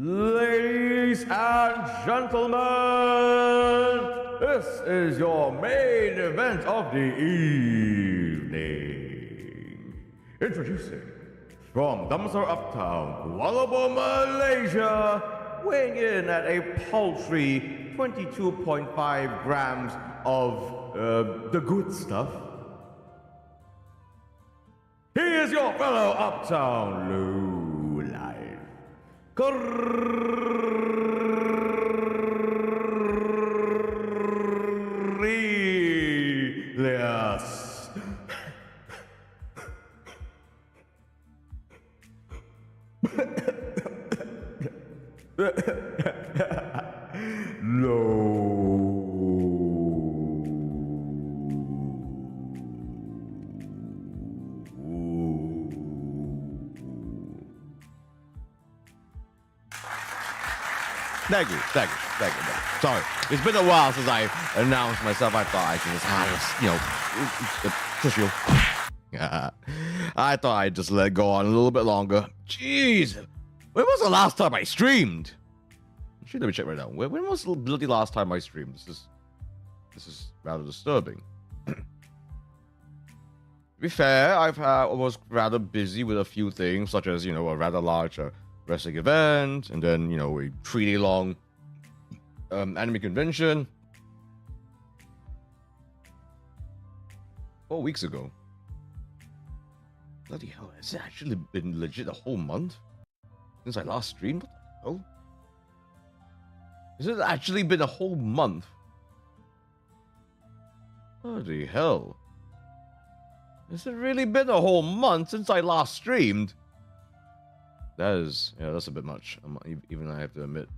Ladies and gentlemen, this is your main event of the evening. Introducing, from Damansar Uptown, Kuala Lumpur, Malaysia, weighing in at a paltry 22.5 grams of the good stuff. He is your fellow Uptown Low Life. Cornelius. Thank you. Sorry, it's been a while since I announced myself. I thought I could just, push you. I thought I'd just let it go on a little bit longer. Jeez, when was the last time I streamed? Let me check right now. When was the bloody last time I streamed? This is rather disturbing. To be fair, I was rather busy with a few things, such as a rather large wrestling event, and then a 3-day long anime convention 4 weeks ago. Bloody hell, has it actually been legit a whole month since I last streamed? What the hell? Has it actually been a whole month? Bloody hell. Has it really been a whole month since I last streamed? That's a bit much. Even I have to admit.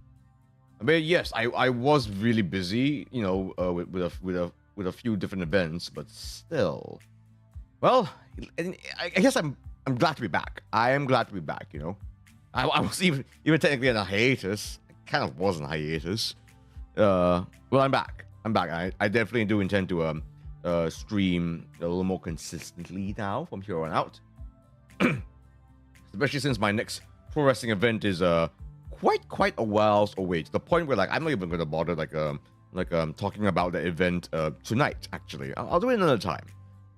I mean, yes, I was really busy, with a few different events, but still. Well, I guess I'm glad to be back. I am glad to be back. I was even technically in a hiatus. I kind of was in a hiatus. Well, I'm back. I definitely do intend to stream a little more consistently now from here on out. Especially since my next pro wrestling event is quite a while away, to the point where I'm not even gonna bother talking about the event tonight. Actually, I'll do it another time.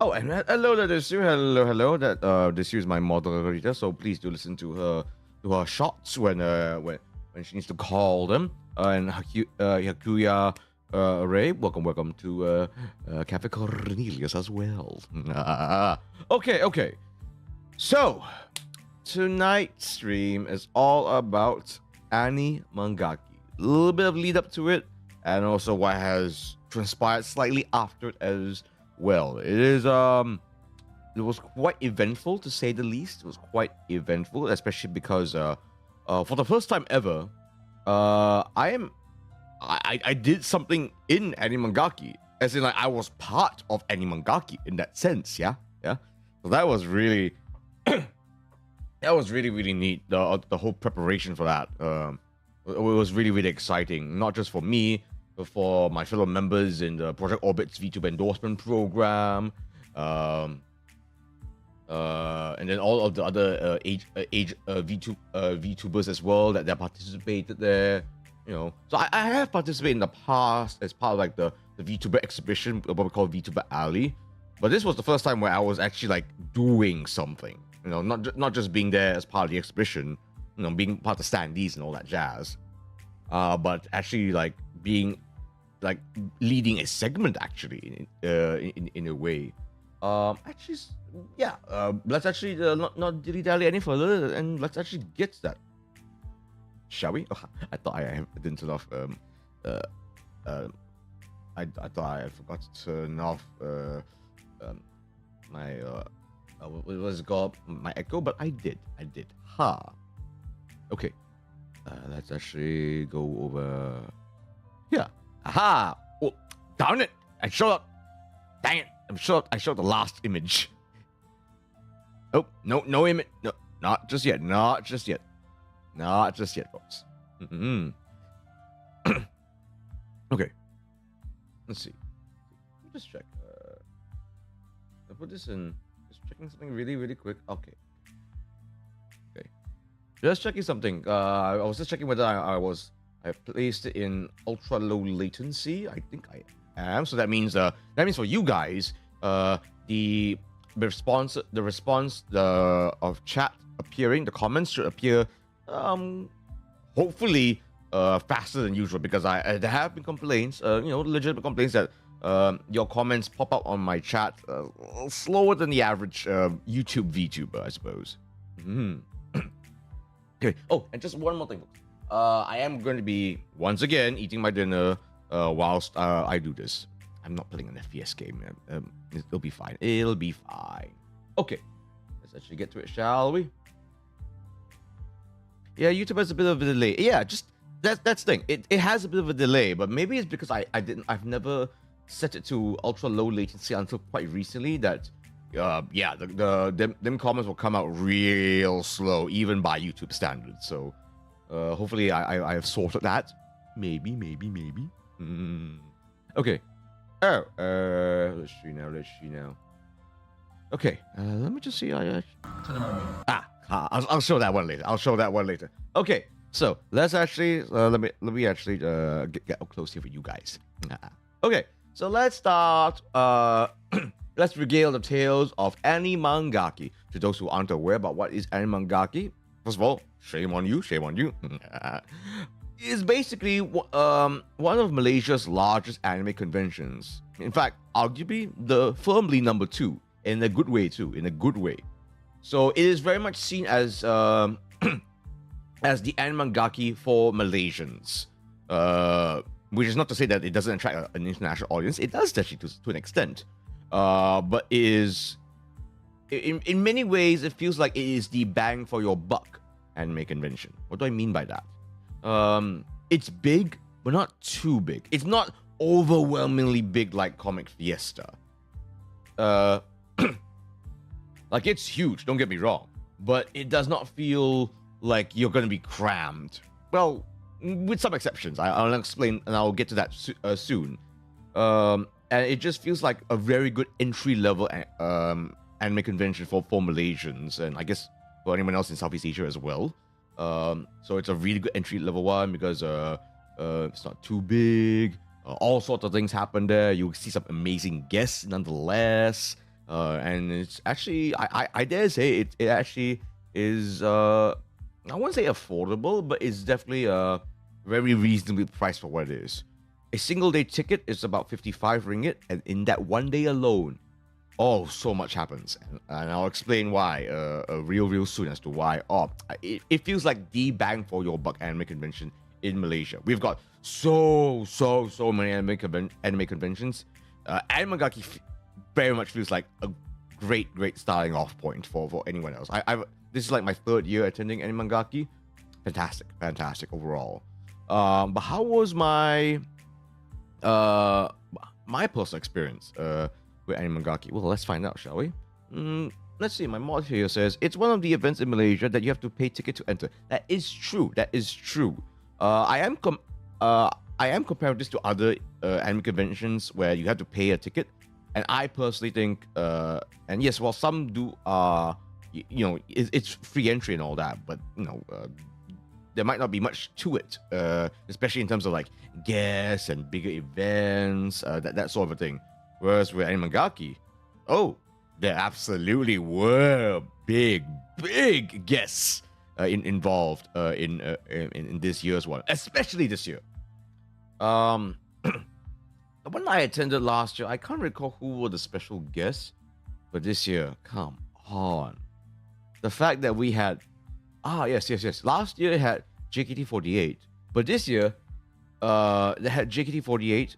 Oh, and hello there, Desu. Hello. That Desu is my moderator, so please do listen to her shots when she needs to call them. And Hakuya Ray, welcome to Cafe Cornelius as well. Okay. So tonight's stream is all about Annie Mangaki. A little bit of lead up to it, and also what has transpired slightly after it as well. It was quite eventful, to say the least. It was quite eventful, especially because for the first time ever, I did something in Annie Mangaki, as in I was part of Annie Mangaki in that sense. Yeah. So that was really really neat. The whole preparation for that. It was really exciting, not just for me, but for my fellow members in the Project Orbit's VTuber endorsement program, and then all of the other VTubers as well that participated there. So I have participated in the past as part of the VTuber exhibition, what we call VTuber Alley, but this was the first time where I was actually doing something. Not just being there as part of the exhibition, being part of the standees and all that jazz, but actually being leading a segment actually in a way. Let's actually not dilly-dally any further, and let's actually get to that. Shall we? Oh, I thought I didn't turn off. I thought I forgot to turn off my what was it called? My echo, but I did. Okay. Let's actually go over here. Aha! Oh, darn it! I showed up. Dang it! I showed the last image. Oh, no image. No, not just yet, folks. Okay. Let's see. Just check. I put this in. Just checking something really quick. Okay. Just checking something. I was just checking whether I placed it in ultra low latency. I think I am. So that means for you guys, the response of chat appearing, the comments should appear hopefully faster than usual, because there have been complaints, legitimate complaints that your comments pop up on my chat slower than the average YouTube VTuber, I suppose. Okay. Oh, and just one more thing, folks. I am going to be once again eating my dinner whilst I do this. I'm not playing an FPS game. It'll be fine. It'll be fine. Okay, let's actually get to it, shall we? Yeah, YouTube has a bit of a delay. Yeah, just that's the thing. It has a bit of a delay, but maybe it's because I've never set it to ultra low latency until quite recently. That them comments will come out real slow, even by YouTube standards. So hopefully I have sorted that. Maybe. Okay. Oh, let's see now. Okay, let me just see. I'll show that one later. Okay, so let's actually let me actually get up close here for you guys. Okay, so let's start. Let's regale the tales of Animangaki. To those who aren't aware about what is Animangaki, first of all, shame on you. It's basically one of Malaysia's largest anime conventions. In fact, arguably the firmly number 2, in a good way too. So it is very much seen as as the Animangaki for Malaysians. Which is not to say that it doesn't attract an international audience. It does actually to an extent. But it is in many ways it feels like it is the bang for your buck anime convention. What do I mean by that? It's big, but not too big. It's not overwhelmingly big like Comic Fiesta. Like, it's huge, don't get me wrong, but it does not feel like you're going to be crammed. Well, with some exceptions. I'll explain, and I'll get to that soon. And it just feels like a very good entry-level anime convention for Malaysians, and I guess for anyone else in Southeast Asia as well. So it's a really good entry-level one because it's not too big. All sorts of things happen there. You see some amazing guests nonetheless. And it's actually, I dare say, it actually is, I wouldn't say affordable, but it's definitely very reasonably priced for what it is. A single day ticket is about 55 ringgit, and in that one day alone, so much happens. And I'll explain why real soon as to why. It feels like the bang for your buck anime convention in Malaysia. We've got so many anime conventions. Animangaki very much feels like a great starting off point for anyone else. This is like my 3rd year attending Animangaki. Fantastic overall. But how was my personal experience with Animangaki? Well, let's find out, shall we? Let's see. My mod here says it's one of the events in Malaysia that you have to pay ticket to enter. That is true. I am comparing this to other anime conventions where you have to pay a ticket. And I personally think, and yes, while some do, it's free entry and all that, but there might not be much to it, especially in terms of like guests and bigger events, that sort of a thing. Whereas with Animangaki, there absolutely were big guests involved in this year's one, especially this year. The one I attended last year, I can't recall who were the special guests, but this year, come on. The fact that we had, yes. Last year it had JKT48, but this year, they had JKT48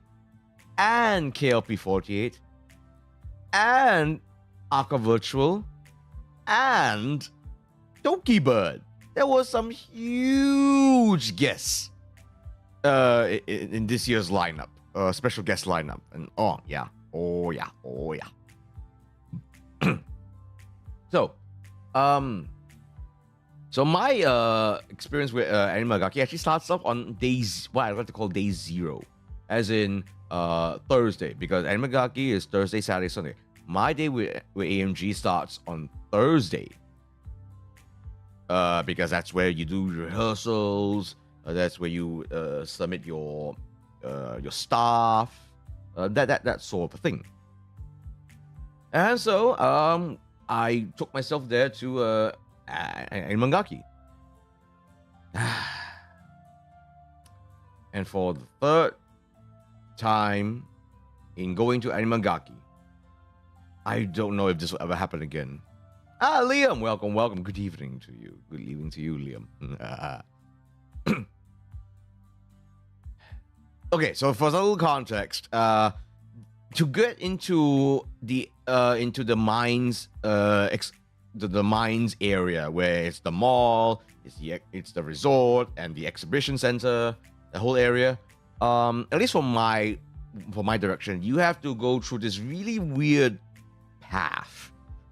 and KLP48 and Aka Virtual and Dokibird. There was some huge guests in this year's lineup. Special guest lineup, and oh yeah. So my experience with Animangaki actually starts off on what I like to call day 0, as in Thursday, because Animangaki is Thursday, Saturday, Sunday. My day with AMG starts on Thursday. because that's where you do rehearsals. That's where you submit your stuff, that sort of thing. And so I took myself there to Mangaki. And for the third time in going to Animangaki, I don't know if this will ever happen again. Liam, welcome. Good evening to you. Good evening to you, Liam. Okay, so for a little context, to get into the mines, the mines area where it's the mall, it's the resort and the exhibition center, the whole area. At least for my direction, you have to go through this really weird path,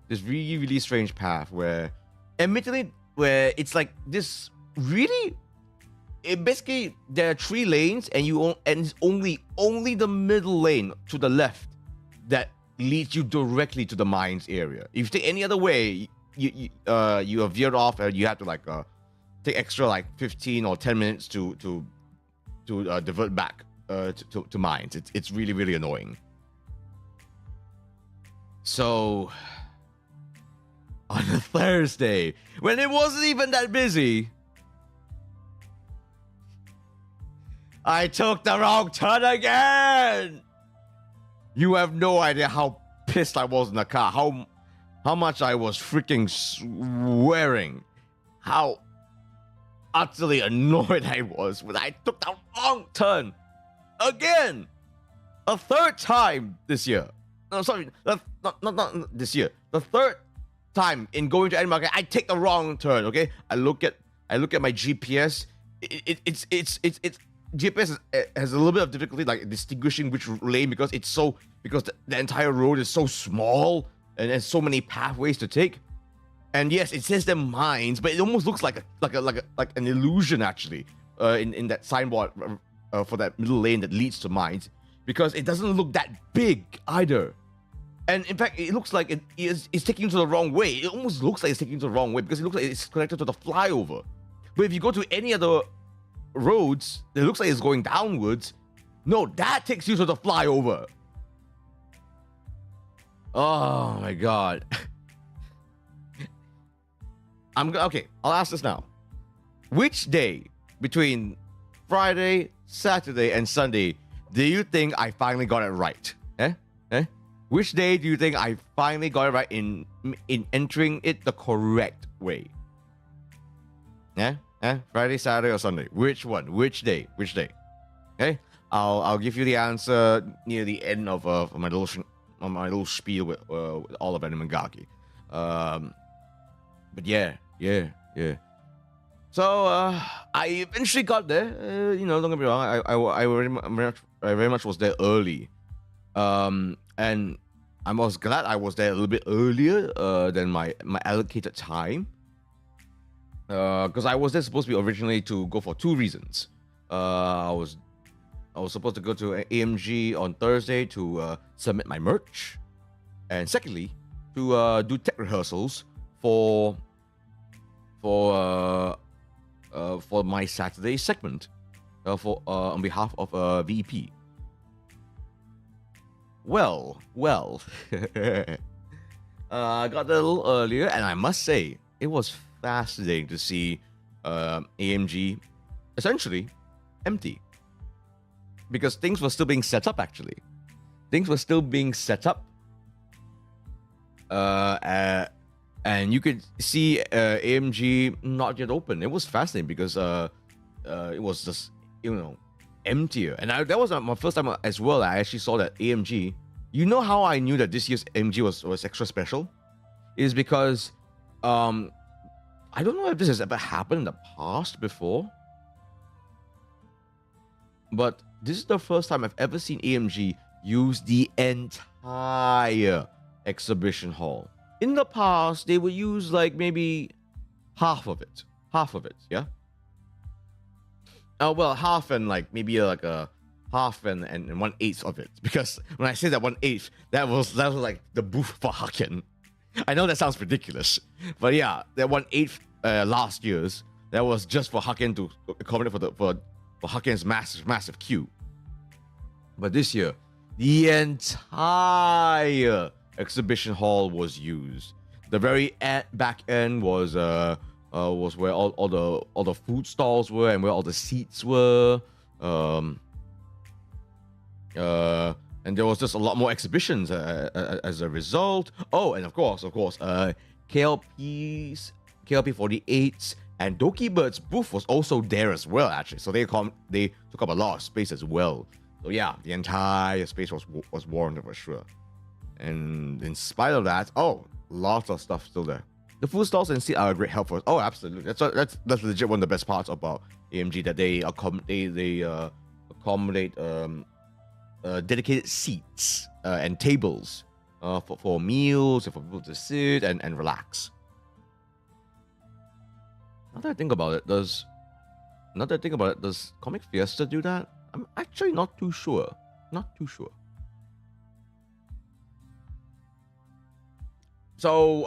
this really strange path where, admittedly, where it's like this really. It basically, there are 3 lanes, and it's only the middle lane to the left that leads you directly to the mines area. If you take any other way, you are veered off, and you have to like take extra like 15 or 10 minutes to divert back to mines. It's really annoying. So on a Thursday, when it wasn't even that busy, I took the wrong turn again. You have no idea how pissed I was in the car, how much I was freaking swearing, how utterly annoyed I was when I took the wrong turn again, a third time this year. No, sorry, not this year. The third time in going to Edinburgh, I take the wrong turn. Okay, I look at my GPS. It's GPS has a little bit of difficulty like distinguishing which lane because the entire road is so small and there's so many pathways to take. And yes, it says they're mines, but it almost looks like an illusion actually in that signboard for that middle lane that leads to mines, because it doesn't look that big either. And in fact, it looks like it's taking you to the wrong way. It almost looks like it's taking you to the wrong way because it looks like it's connected to the flyover. But if you go to any other roads, it looks like it's going downwards. No, that takes you to the flyover. Oh my god. Okay, I'll ask this now. Which day between Friday, Saturday, and Sunday do you think I finally got it right? Which day do you think I finally got it right in entering it the correct way? Friday, Saturday, or Sunday? Which one? Which day? Okay, I'll give you the answer near the end of my little spiel with all of Animangaki. But yeah. So I eventually got there. Don't get me wrong. I very much was there early. And I was glad I was there a little bit earlier than my allocated time. Because I was there supposed to be originally to go for 2 reasons. I was supposed to go to AMG on Thursday to submit my merch, and secondly, to do tech rehearsals for my Saturday segment on behalf of VP. Well, I got there a little earlier, and I must say it was fascinating to see AMG essentially empty, because things were still being set up. Actually, things were still being set up, and you could see AMG not yet open. It was fascinating because it was just emptier, and that was my first time as well. I actually saw that AMG. You know how I knew that this year's AMG was extra special? Is because I don't know if this has ever happened in the past before, but this is the first time I've ever seen AMG use the entire exhibition hall. In the past, they would use like maybe half of it, yeah? Well, half and like maybe like a half and 1/8 of it. Because when I say that 1/8, that was like the booth for Haken. I know that sounds ridiculous, but yeah, that 1/8 last year's that was just for Hokkien to accommodate for Hokkien's massive queue. But this year, the entire exhibition hall was used. The very back end was where all the food stalls were and where all the seats were. And there was just a lot more exhibitions as a result. Oh, and of course, KLP48's and Dokibird's booth was also there as well, actually. So they took up a lot of space as well. So yeah, the entire space was warranted for sure. And in spite of that, lots of stuff still there. The food stalls and seats are a great help for us. Oh, absolutely. That's legit one of the best parts about AMG, that they accommodate dedicated seats and tables for meals and for people to sit and relax. Now that I think about it, does Comic Fiesta do that? I'm actually not too sure. So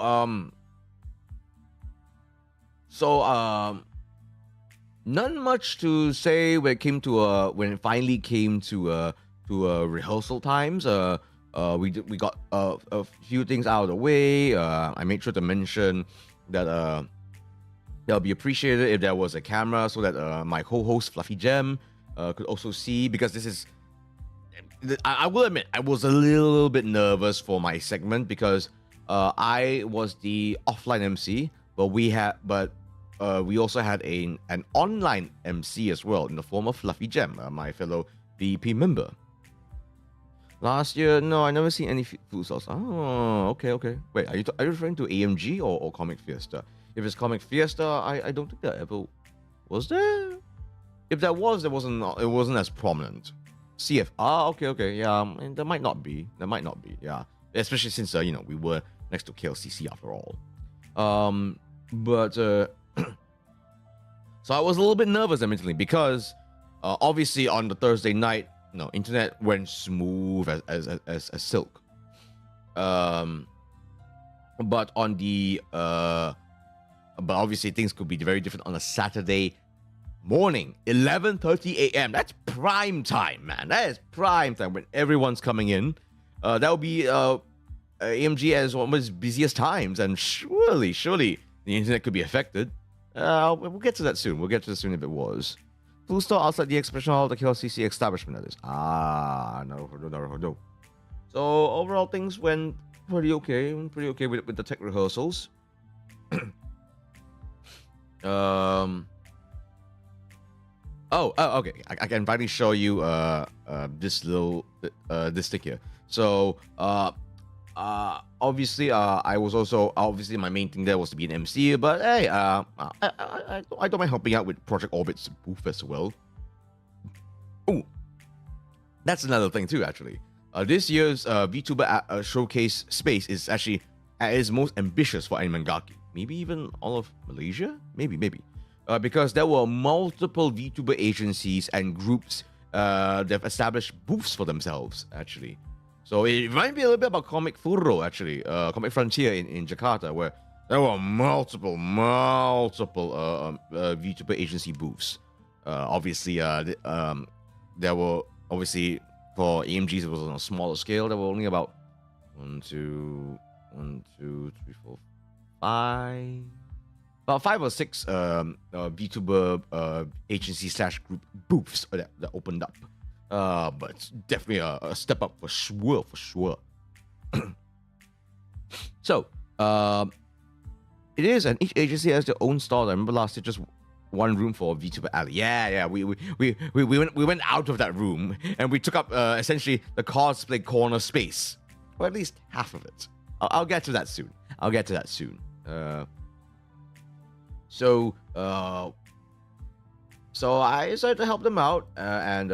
not much to say when it finally came to rehearsal times. We got a few things out of the way. I made sure to mention that that'll be appreciated if there was a camera so that my co-host Fluffy Gem could also see, because this is, I will admit, I was a little bit nervous for my segment because I was the offline MC, but we also had an online MC as well in the form of Fluffy Gem, my fellow VP member. Last year, no, I never seen any food stalls. Oh, okay. Wait, are you referring to AMG or Comic Fiesta? If it's Comic Fiesta, I don't think that ever was there. If there was, it wasn't as prominent. CF, okay, yeah, there might not be, yeah, especially since we were next to KLCC after all. But so I was a little bit nervous, admittedly, because obviously on the Thursday night, internet went smooth as silk. But on the but obviously things could be very different on a Saturday morning, 11:30 a.m. That's prime time, man. That is prime time when everyone's coming in. That will be AMG as one of its busiest times, and surely the internet could be affected. We'll get to that soon. If it was. Food store outside the exhibition hall of the KLCC establishment, that is. No. So overall, things went pretty okay with the tech rehearsals. Okay. I can finally show you this little this stick here. So obviously I was also my main thing there was to be an MC, but hey, I don't mind helping out with Project Orbit's booth as well. Oh, that's another thing too, actually. This year's VTuber showcase space is actually at its most ambitious for Animangaki. Maybe even all of Malaysia? Maybe. Because there were multiple VTuber agencies and groups that have established booths for themselves, actually. So it reminded me a little bit about Comic Furro, actually. Comic Frontier in Jakarta, where there were multiple VTuber agency booths. Obviously, there were, for AMGs, it was on a smaller scale. There were only about 5 or 6 VTuber agency / group booths that opened up. But it's definitely a step up for sure. So, it is, and each agency has their own stall. I remember last year, just one room for VTuber Alley. Yeah. We went out of that room and we took up essentially the cosplay corner space, or at least half of it. I'll get to that soon. So I decided to help them out, and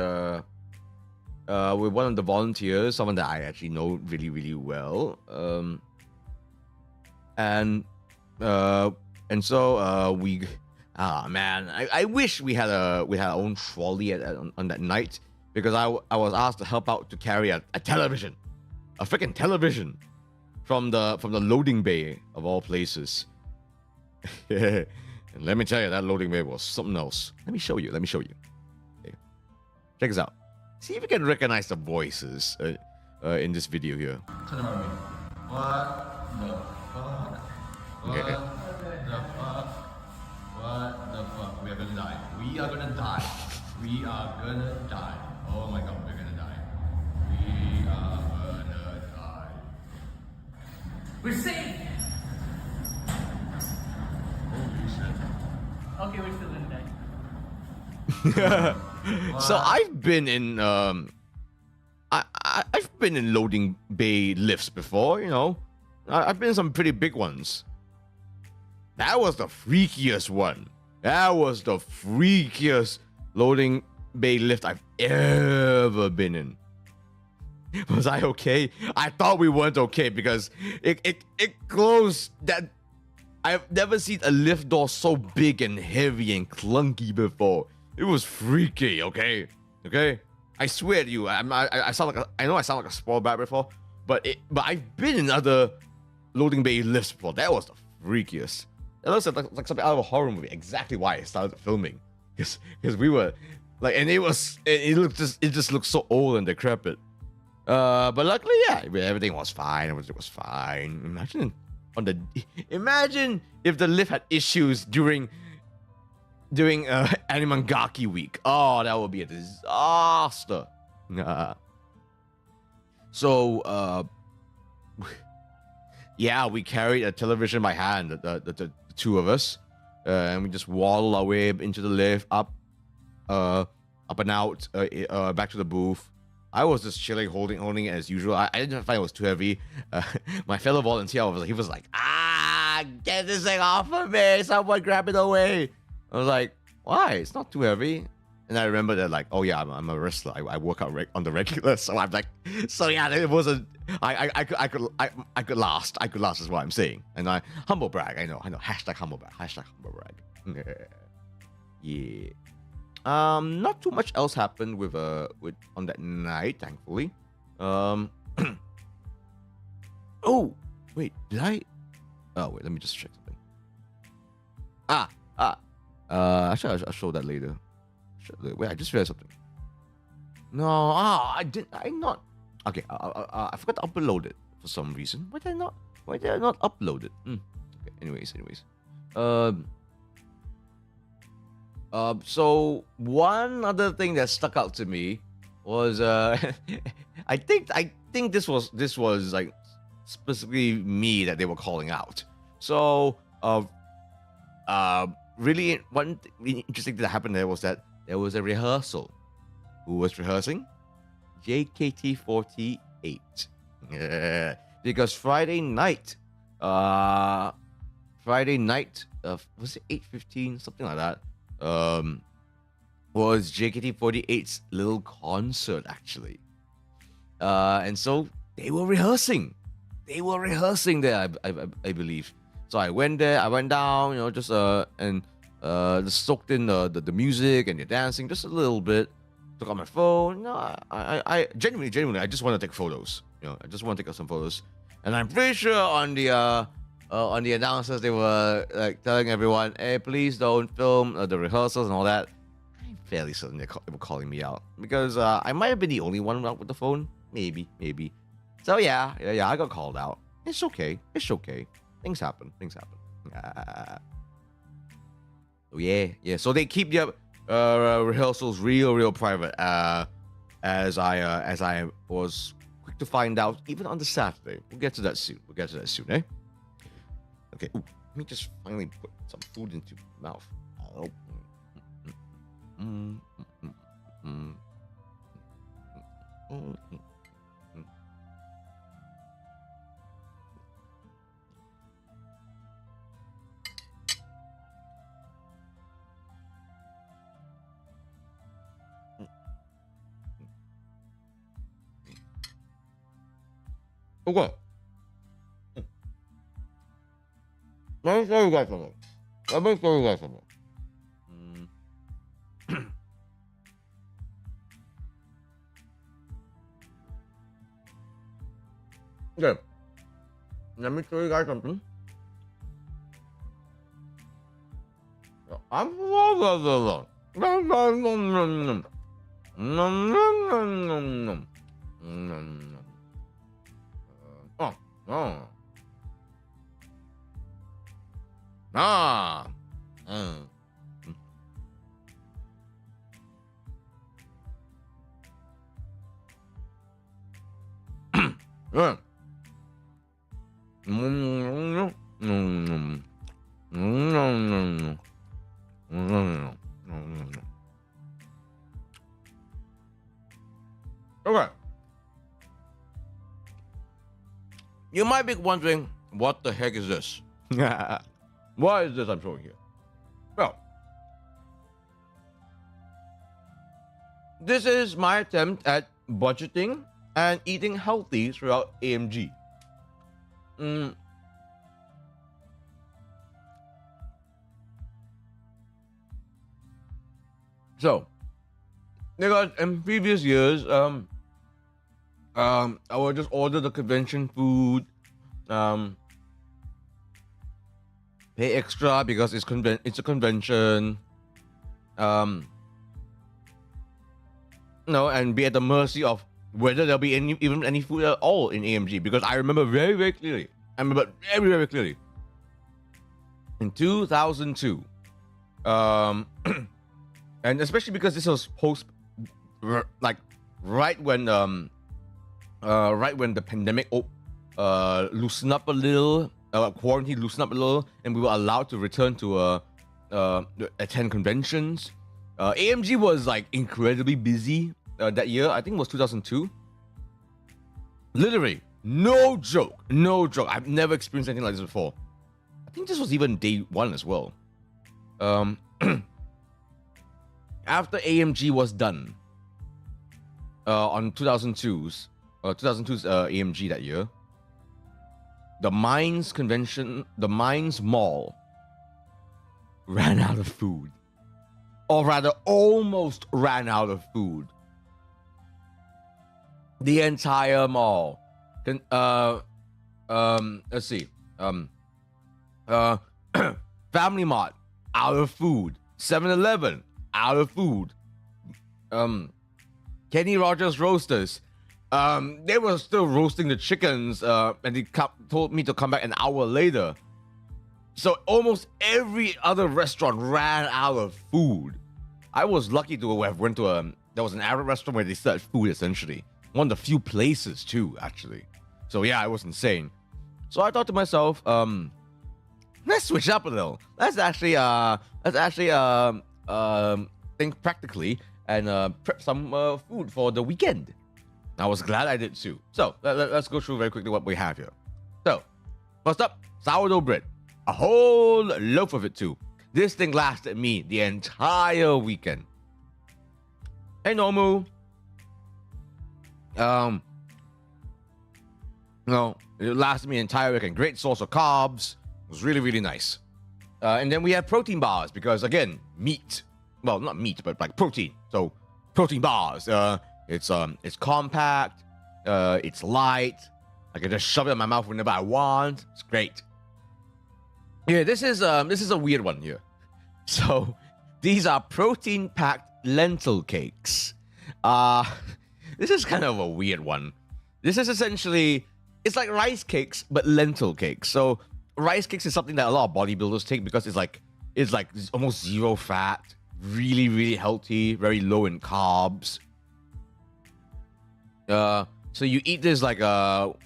with one of the volunteers, someone that I actually know really, really well. And so we, man, I wish we had our own trolley on that night, because I was asked to help out to carry a television, a freaking television, from the loading bay of all places. And let me tell you, that loading bay was something else. Let me show you. Okay. Check this out. See if you can recognize the voices in this video here. What the fuck? What the fuck? What the fuck? We are gonna die. We are gonna die. We are gonna die. Oh my god, we're gonna die. We are gonna die. We're safe! Holy shit. Okay, we're still gonna die. So I've been in I've been in loading bay lifts before, you know. I've been in some pretty big ones. That was the freakiest one. That was the freakiest loading bay lift I've ever been in. Was I okay? I thought we weren't okay because it closed. That I've never seen a lift door so big and heavy and clunky before. It was freaky, okay? I swear to you, I sound like I know I sound like a spoiled brat before, but I've been in other loading bay lifts before. That was the freakiest. It looks like something out of a horror movie. Exactly why I started filming, because we were like, and it just looked so old and decrepit. But luckily, yeah, everything was fine. Everything was fine. Imagine if the lift had issues during Animangaki week. Oh, that would be a disaster. So yeah, we carried a television by hand, the two of us, and we just waddled our way into the lift, up and out, back to the booth. I was just chilling, holding it as usual. I didn't find it was too heavy. My fellow volunteer he was like, get this thing off of me! Someone grab it away! I was like, why? It's not too heavy. And I remember that, like, oh yeah, I'm a wrestler. I work out on the regular, so I'm like, so yeah, it wasn't. I could last. I could last is what I'm saying. And I humble brag. I know. Hashtag humble brag. Yeah. Not too much else happened with on that night, thankfully. Oh wait, did I? Oh wait, let me just check something. Actually, I'll show that later. Wait, I just realized something. No, I didn't. I'm not. Okay, I forgot to upload it for some reason. Why did I not upload it? Okay. Anyways. So one other thing that stuck out to me was I think this was like specifically me that they were calling out. So really one interesting thing that happened there was that there was a rehearsal. Who was rehearsing? JKT48. Because Friday night, was it 8:15, something like that? Was JKT48's little concert actually. And so they were rehearsing. There, I believe. So I went there, I went down, just just soaked in the music and the dancing just a little bit. Took out my phone. No, I genuinely, I just want to take photos. I just want to take some photos. And I'm pretty sure on the announcers they were like telling everyone, "Hey, please don't film the rehearsals and all that." I'm fairly certain they were calling me out because I might have been the only one out with the phone. Maybe. So yeah, I got called out. It's okay. Things happen. Oh yeah. So they keep their rehearsals real private. As I was quick to find out, even on the Saturday. We'll get to that soon. Eh? Okay. Ooh, let me just finally put some food into my mouth. Oh. Okay. Let me show you guys something. Okay. Let me show you guys something. Okay. You might be wondering, what the heck is this? What is this I'm showing here? Well, this is my attempt at budgeting and eating healthy throughout AMG. So, because in previous years, I would just order the convention food, pay extra because it's a convention, and be at the mercy of whether there'll be even any food at all in AMG. Because I remember very, very clearly. Very, very clearly. In 2002, and especially because this was right when the pandemic loosened up a little, quarantine loosened up a little, and we were allowed to return to attend conventions. AMG was like incredibly busy that year. I think it was 2002. Literally, no joke. I've never experienced anything like this before. I think this was even day one as well. After AMG was done on 2002's AMG that year, the Mines Mall ran out of food, or rather almost ran out of food. The entire mall. Let's see. Family Mart out of food. 7-Eleven out of food. Kenny Rogers Roasters, they were still roasting the chickens, and they told me to come back an hour later. So almost every other restaurant ran out of food. I was lucky to have went to there was an Arab restaurant where they served food, essentially. One of the few places too, actually. So yeah, it was insane. So I thought to myself, let's switch up a little. Let's actually think practically and prep some food for the weekend. I was glad I did too. So let's go through very quickly what we have here. So first up, sourdough bread, a whole loaf of it too. This thing lasted me the entire weekend. Hey Nomu. No, it lasted me the entire weekend. Great source of carbs. It was really, really nice. And then we have protein bars because, again, meat. Well, not meat, but like protein. So protein bars. It's compact. It's light. I can just shove it in my mouth whenever I want. It's great. Yeah, this is a weird one here. So these are protein-packed lentil cakes. This is kind of a weird one. This is essentially, it's like rice cakes, but lentil cakes. So rice cakes is something that a lot of bodybuilders take because it's like almost zero fat, really, really healthy, very low in carbs. So you eat this like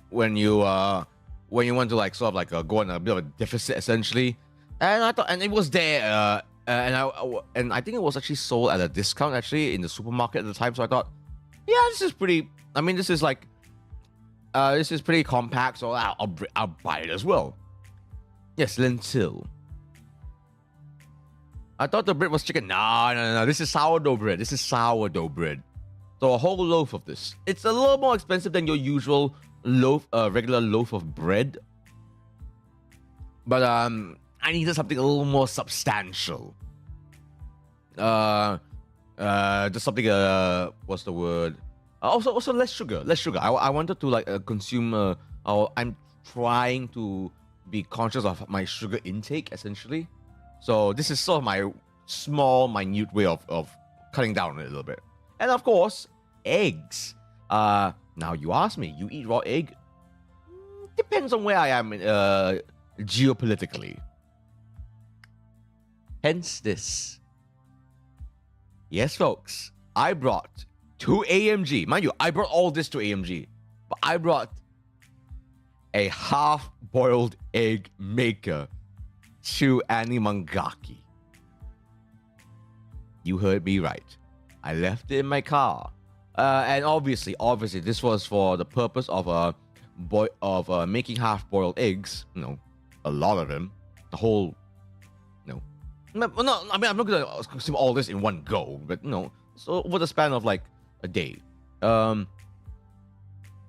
when you want to like sort of like go on a bit of a deficit essentially. And I thought, and it was there, and I think it was actually sold at a discount actually in the supermarket at the time. So I thought, yeah, this is pretty. I mean, this is pretty compact, so I'll buy it as well. Yes, lentil. I thought the bread was chicken. No. This is sourdough bread. So a whole loaf of this. It's a little more expensive than your usual loaf, regular loaf of bread. But I needed something a little more substantial. Just something. What's the word? Also less sugar. I wanted to like consume. I'm trying to be conscious of my sugar intake essentially. So this is sort of my small, minute way of cutting down on it a little bit. And of course, eggs. Now you ask me, you eat raw egg? Depends on where I am geopolitically. Hence this. Yes, folks, I brought to AMG. Mind you, I brought all this to AMG. But I brought a half-boiled egg maker to Animangaki. You heard me right. I left it in my car. And obviously, this was for the purpose of making half-boiled eggs. You know, a lot of them. The whole, you know. No, I mean, I'm not gonna consume all this in one go, but you know, so over the span of like a day. I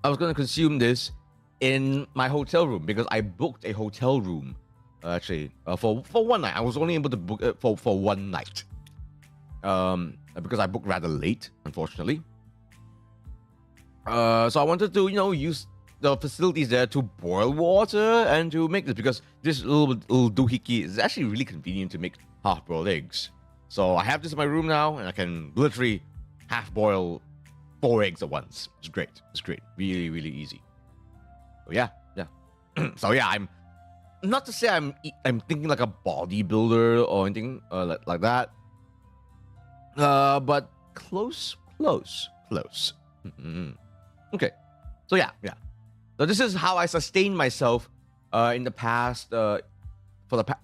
was gonna consume this in my hotel room because I booked a hotel room actually for one night. I was only able to book it for one night because I booked rather late, unfortunately. So I wanted to, you know, use the facilities there to boil water and to make this, because this little doohickey is actually really convenient to make half-boiled eggs. So I have this in my room now, and I can literally half-boil 4 eggs at once. It's great. It's great. Really, really easy. So yeah. So yeah, I'm not to say I'm thinking like a bodybuilder or anything like that. But close. Okay. So yeah. So this is how I sustain myself in the past for the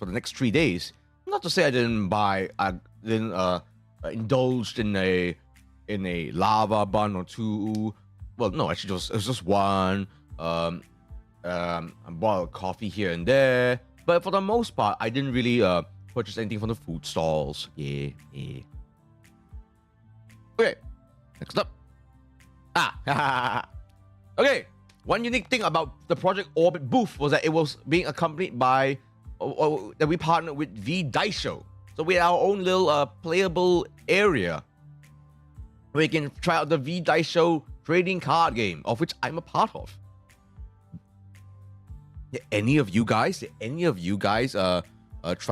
next 3 days. Not to say I didn't indulged in a lava bun or 2. Well, no, actually it was just one. I bought coffee here and there, but for the most part, I didn't really purchase anything from the food stalls. Yeah. Okay, next up. Okay, one unique thing about the Project Orbit booth was that it was being accompanied by that we partnered with Vtuber. So we had our own little playable area where you can try out the Vtuber trading card game, of which I'm a part of. Did any of you guys try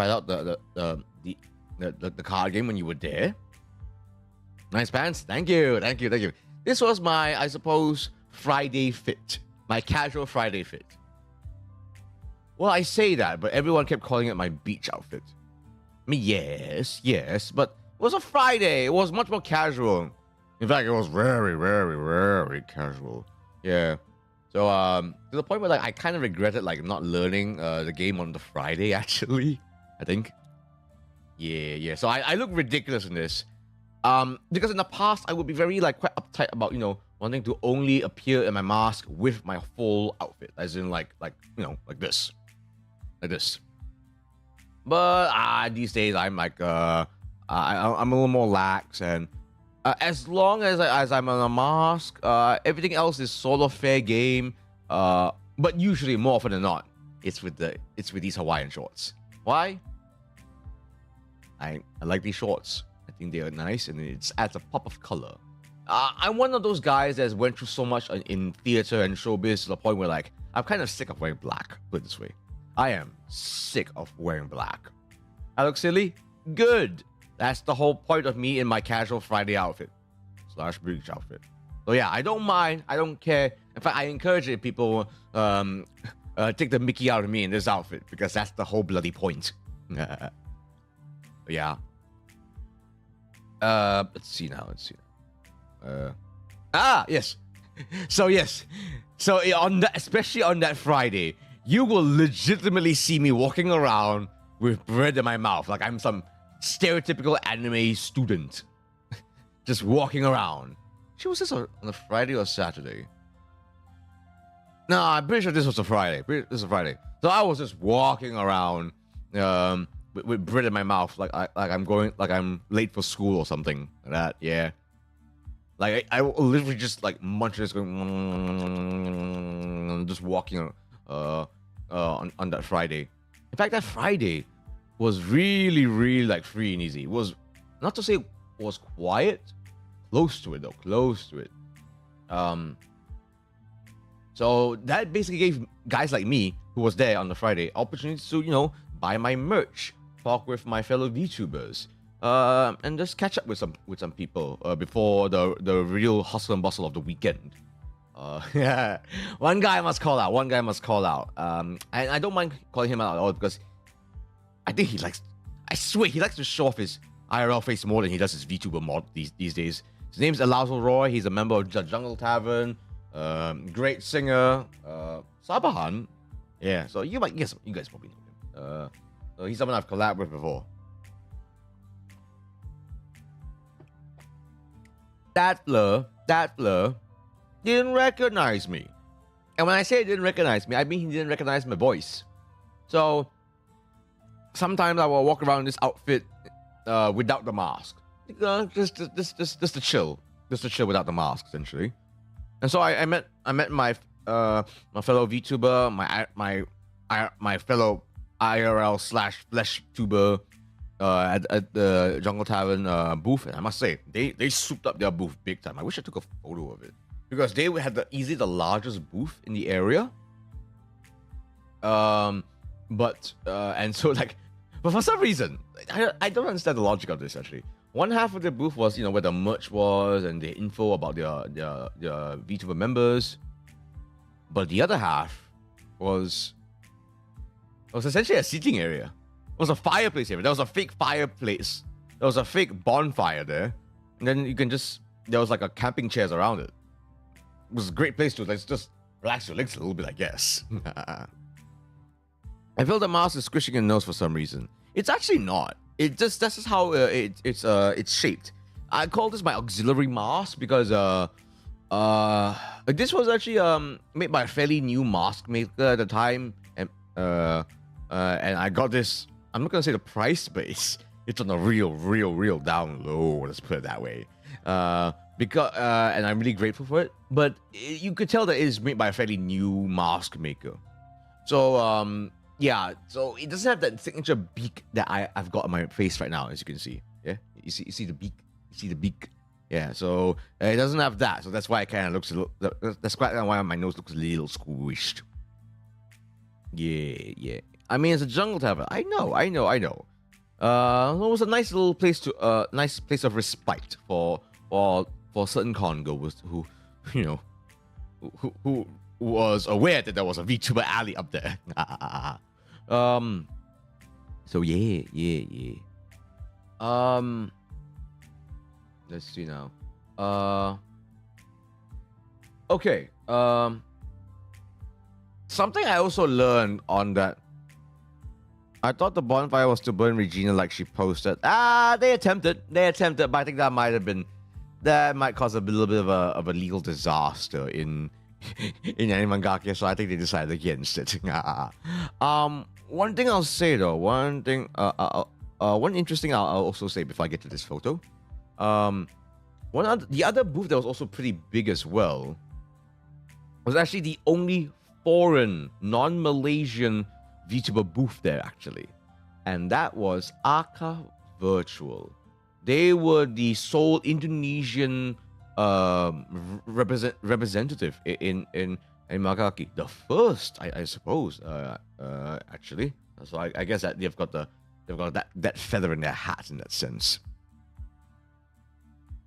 out the card game when you were there? Nice pants. Thank you. This was my, I suppose, Friday fit. My casual Friday fit. Well, I say that, but everyone kept calling it my beach outfit. I mean, yes, but it was a Friday. It was much more casual. In fact, it was very, very, very casual. Yeah. So, to the point where like I kind of regretted like not learning the game on the Friday, actually. I think. Yeah. So I look ridiculous in this. Because in the past I would be very like quite uptight about, you know, wanting to only appear in my mask with my full outfit, as in like you know, like this. But these days I'm like I'm a little more lax, and as long as I'm on a mask, everything else is sort of fair game. But usually, more often than not, it's with these Hawaiian shorts. Why? I like these shorts. I think they are nice, and it adds a pop of color. I'm one of those guys that went through so much in theater and showbiz to the point where like I'm kind of sick of wearing black. Put it this way, I am sick of wearing black. I look silly? Good. That's the whole point of me in my casual Friday outfit / beach outfit. So yeah, I don't mind. I don't care. In fact, I encourage it people take the Mickey out of me in this outfit, because that's the whole bloody point. Yeah. Let's see now. Yes. So especially on that Friday, you will legitimately see me walking around with bread in my mouth, like I'm some stereotypical anime student, just walking around. Was this on a Friday or Saturday? No, I'm pretty sure this was a Friday. So I was just walking around with bread in my mouth, like I'm late for school or something like that. Yeah, like I literally just like munching, just going, just walking on that Friday. In fact, that Friday was really, really like free and easy. It was, not to say it was quiet, close to it. So that basically gave guys like me who was there on the Friday opportunities to, you know, buy my merch talk with my fellow VTubers, and just catch up with some people before the real hustle and bustle of the weekend. Yeah, one guy must call out. And I don't mind calling him out at all because I think I swear he likes to show off his IRL face more than he does his VTuber mod these days. His name's Elazo Roy. He's a member of the Jungle Tavern. Great singer. Sabahan. Yeah, so you guys probably know him. So he's someone I've collabed with before. Butler didn't recognize me. And when I say he didn't recognize me, I mean he didn't recognize my voice. So sometimes I will walk around in this outfit without the mask. Just to chill. Just to chill without the mask, essentially. And so I met my fellow VTuber, my fellow IRL / flesh tuber at the Jungle Tavern booth, and I must say they souped up their booth big time. I wish I took a photo of it because they had easily the largest booth in the area. But for some reason I don't understand the logic of this actually. One half of the booth was, where the merch was and the info about their VTuber members. But the other half was essentially a seating area. It was a fireplace area. There was a fake fireplace. There was a fake bonfire there. And then there was like a camping chairs around it. It was a great place to just relax your legs a little bit, I guess. I feel the mask is squishing your nose for some reason. It's actually not. That's just how it's shaped. I call this my auxiliary mask because this was actually made by a fairly new mask maker at the time, and I got this. I'm not gonna say the price, but it's on a real down low. Let's put it that way. Because and I'm really grateful for it. But you could tell that it is made by a fairly new mask maker. So yeah, so it doesn't have that signature beak that I've got on my face right now, as you can see. Yeah, you see the beak. You see the beak. Yeah, so it doesn't have that. So that's why it kind of looks a little. That's quite why my nose looks a little squished. Yeah. I mean, it's a jungle tavern. I know. It was a nice little place nice place of respite for certain con goers who was aware that there was a VTuber alley up there. So yeah. Let's see now. Okay. Something I also learned on that. I thought the bonfire was to burn Regina like she posted. They attempted, but I think that might cause a little bit of a legal disaster in Animangake, so I think they decided against it. One thing I'll say though, one interesting I'll also say before I get to this photo. The other booth that was also pretty big as well was actually the only foreign, non-Malaysian VTuber booth there actually, and that was Aka Virtual. They were the sole Indonesian representative in Magaki, the first, I suppose, actually. So I guess that they've got that feather in their hat in that sense.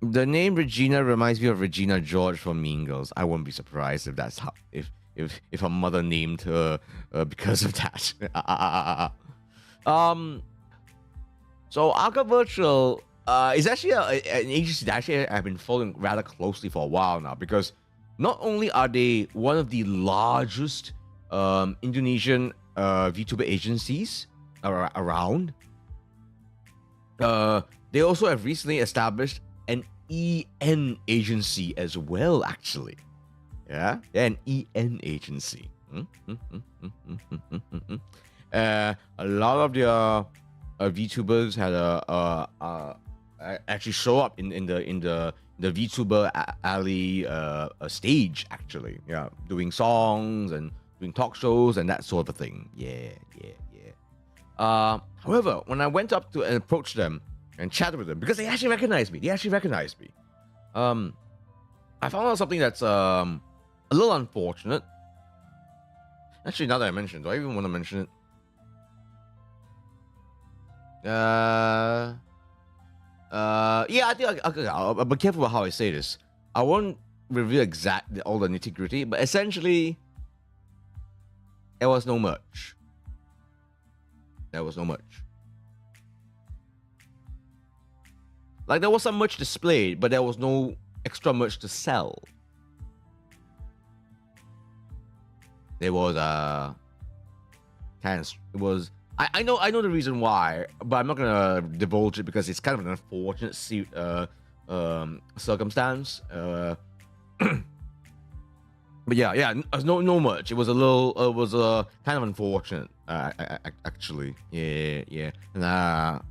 The name Regina reminds me of Regina George from Mean Girls. I wouldn't be surprised if that's how if her mother named her because of that. So Aka Virtual is actually an agency that actually I've been following rather closely for a while now, because not only are they one of the largest Indonesian VTuber agencies around, they also have recently established an EN agency as well, actually. Yeah, an EN agency. A lot of the VTubers had actually show up in the VTuber alley stage, actually. Yeah, doing songs and doing talk shows and that sort of thing. Yeah. However, when I went up to and approached them and chatted with them, because they actually recognized me. I found out something that's a little unfortunate. Actually, now that I mentioned, do I even want to mention it? Yeah, I think I'll be careful about how I say this. I won't reveal all the nitty gritty, but essentially, there was no merch. There was no merch. Like, there was some merch displayed, but there was no extra merch to sell. There was I know the reason why, but I'm not gonna divulge it because it's kind of an unfortunate circumstance. But yeah, no merch. It was kind of unfortunate, actually. Yeah.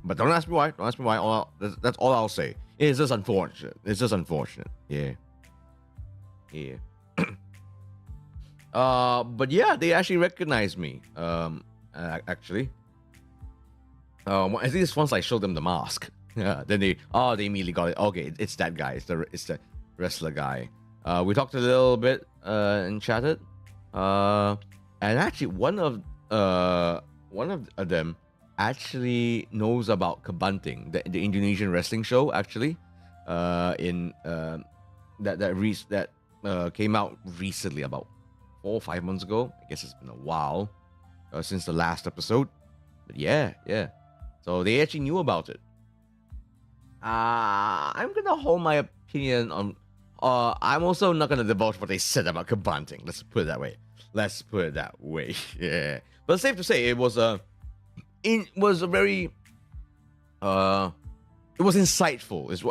But don't ask me why. Don't ask me why. That's all I'll say. It's just unfortunate. Yeah. But yeah, they actually recognized me. Actually. At least once I showed them the mask. Yeah. Then they immediately got it. Okay, it's that guy. It's the wrestler guy. We talked a little bit and chatted. And actually, one of them actually knows about Kebanting, the Indonesian wrestling show. Actually, that came out recently, about 4 or 5 months ago. I guess it's been a while since the last episode. But yeah. So they actually knew about it. I'm gonna hold my opinion on. I'm also not gonna divulge what they said about Kebanting. Let's put it that way. Yeah. But safe to say, it was very. It was insightful. Is